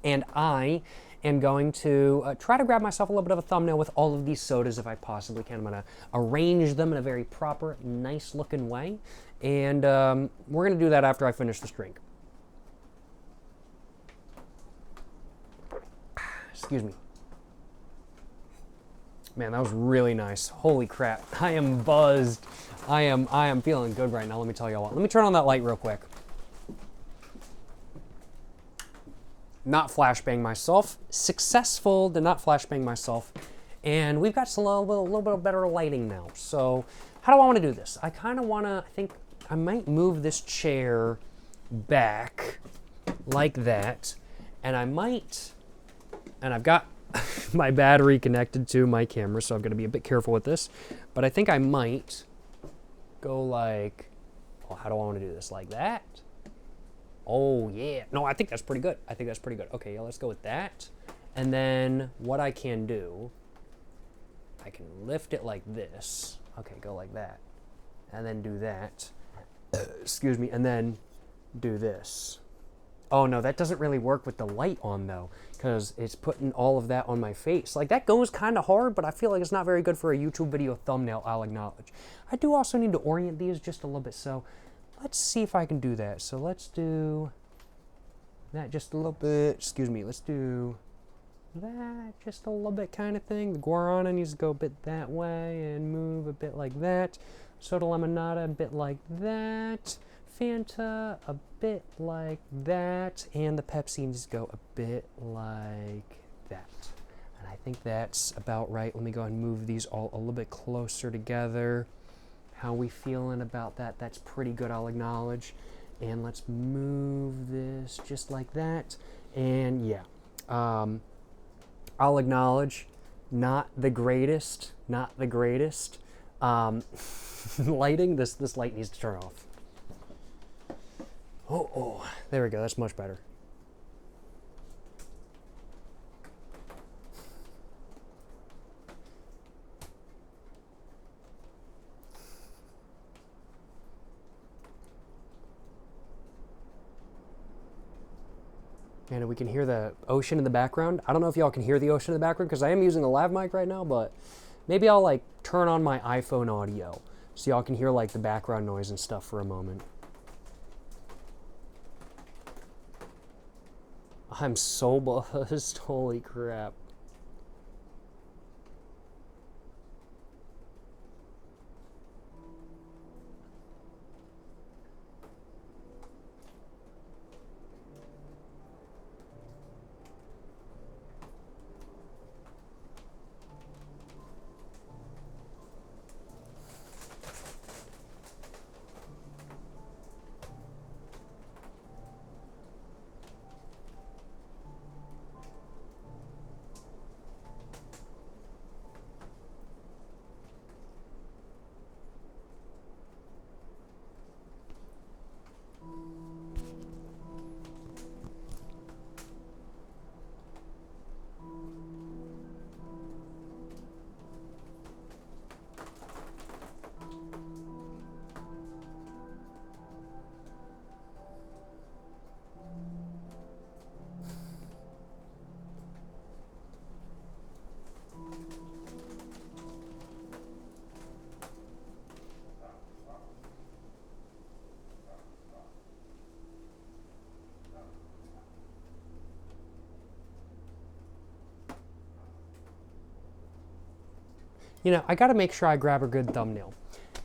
and I am going to try to grab myself a little bit of a thumbnail with all of these sodas if I possibly can. I'm going to arrange them in a very proper, nice looking way, and we're going to do that after I finish this drink. Excuse me. Man, that was really nice. Holy crap. I am buzzed. I am feeling good right now. Let me tell you what. Let me turn on that light real quick. Not flashbang myself. Successful to not flashbang myself. And we've got a little bit of better lighting now. So how do I want to do this? I kind of want to, I think I might move this chair back like that. And I might, and I've got my battery connected to my camera, so I'm going to be a bit careful with this. But I think I might go like, well, how do I want to do this? Like that? Oh, yeah. No, I think that's pretty good. I think that's pretty good. Okay, yeah, let's go with that. And then what I can do, I can lift it like this. Okay, go like that. And then do that. Excuse me. And then do this. Oh, no, that doesn't really work with the light on, though, because it's putting all of that on my face. Like, that goes kind of hard, but I feel like it's not very good for a YouTube video thumbnail, I'll acknowledge. I do also need to orient these just a little bit, so let's see if I can do that. So let's do that just a little bit. Excuse me, let's do that just a little bit kind of thing. The guarana needs to go a bit that way and move a bit like that. Soda limonada a bit like that. Fanta a bit like that. And the Pepsi needs to go a bit like that. And I think that's about right. Let me go ahead and move these all a little bit closer together. How we feeling about that? That's pretty good, I'll acknowledge. And let's move this just like that. And yeah, I'll acknowledge, not the greatest, not the greatest. Lighting, this light needs to turn off. Oh, there we go, that's much better. And we can hear the ocean in the background. I don't know if y'all can hear the ocean in the background because I am using a lav mic right now, but maybe I'll like turn on my iPhone audio so y'all can hear like the background noise and stuff for a moment. I'm so buzzed, holy crap. You know, I got to make sure I grab a good thumbnail.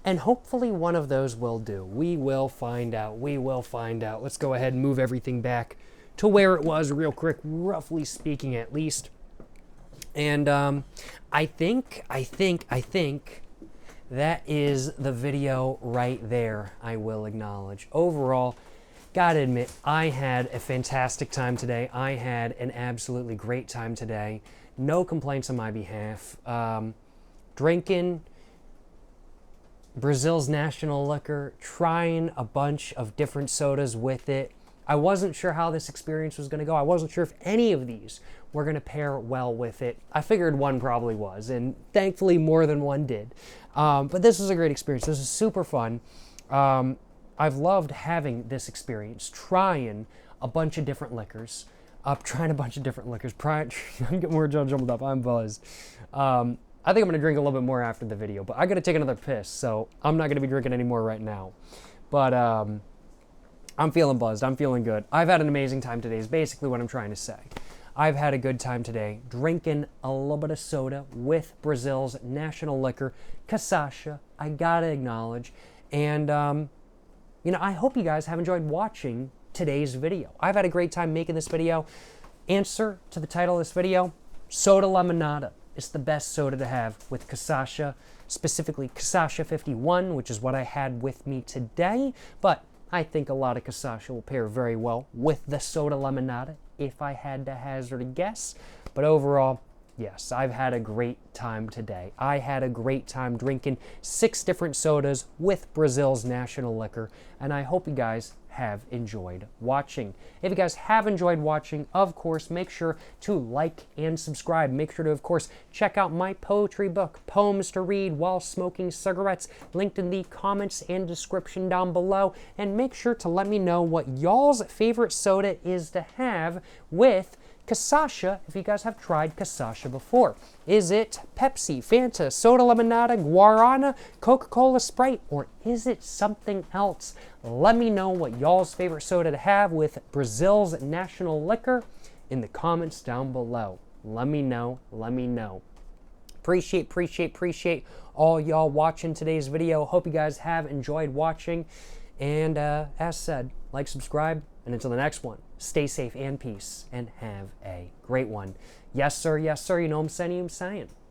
And hopefully one of those will do. We will find out. We will find out. Let's go ahead and move everything back to where it was real quick, roughly speaking at least. And I think that is the video right there, I will acknowledge. Overall, gotta admit, I had a fantastic time today. I had an absolutely great time today. No complaints on my behalf. Drinking Brazil's national liquor, trying a bunch of different sodas with it. I wasn't sure how this experience was going to go. I wasn't sure if any of these were going to pair well with it. I figured one probably was, and thankfully more than one did. But this was a great experience. This is super fun. I've loved having this experience, trying a bunch of different liquors. I'm getting more jumbled up. I'm buzzed. I think I'm going to drink a little bit more after the video, but I got to take another piss, so I'm not going to be drinking any more right now. But I'm feeling buzzed. I'm feeling good. I've had an amazing time today is basically what I'm trying to say. I've had a good time today drinking a little bit of soda with Brazil's national liquor, cachaça. I gotta acknowledge. And, I hope you guys have enjoyed watching today's video. I've had a great time making this video. Answer to the title of this video, Soda Limonada. It's the best soda to have with cachaça, specifically cachaça 51, which is what I had with me today. But I think a lot of cachaça will pair very well with the soda limonada, if I had to hazard a guess. But overall, yes, I've had a great time today. I had a great time drinking 6 different sodas with Brazil's national liquor, and I hope you guys have enjoyed watching. If you guys have enjoyed watching, of course, make sure to like and subscribe. Make sure to, of course, check out my poetry book, Poems to Read While Smoking Cigarettes, linked in the comments and description down below. And make sure to let me know what y'all's favorite soda is to have with cachaça, if you guys have tried cachaça before. Is it Pepsi, Fanta, Soda Limonada, Guarana, Coca-Cola, Sprite, or is it something else? Let me know what y'all's favorite soda to have with Brazil's national liquor in the comments down below. Let me know, let me know. Appreciate all y'all watching today's video. Hope you guys have enjoyed watching. And as said, like, subscribe, and until the next one, stay safe and peace, and have a great one. Yes, sir, you know what I'm saying?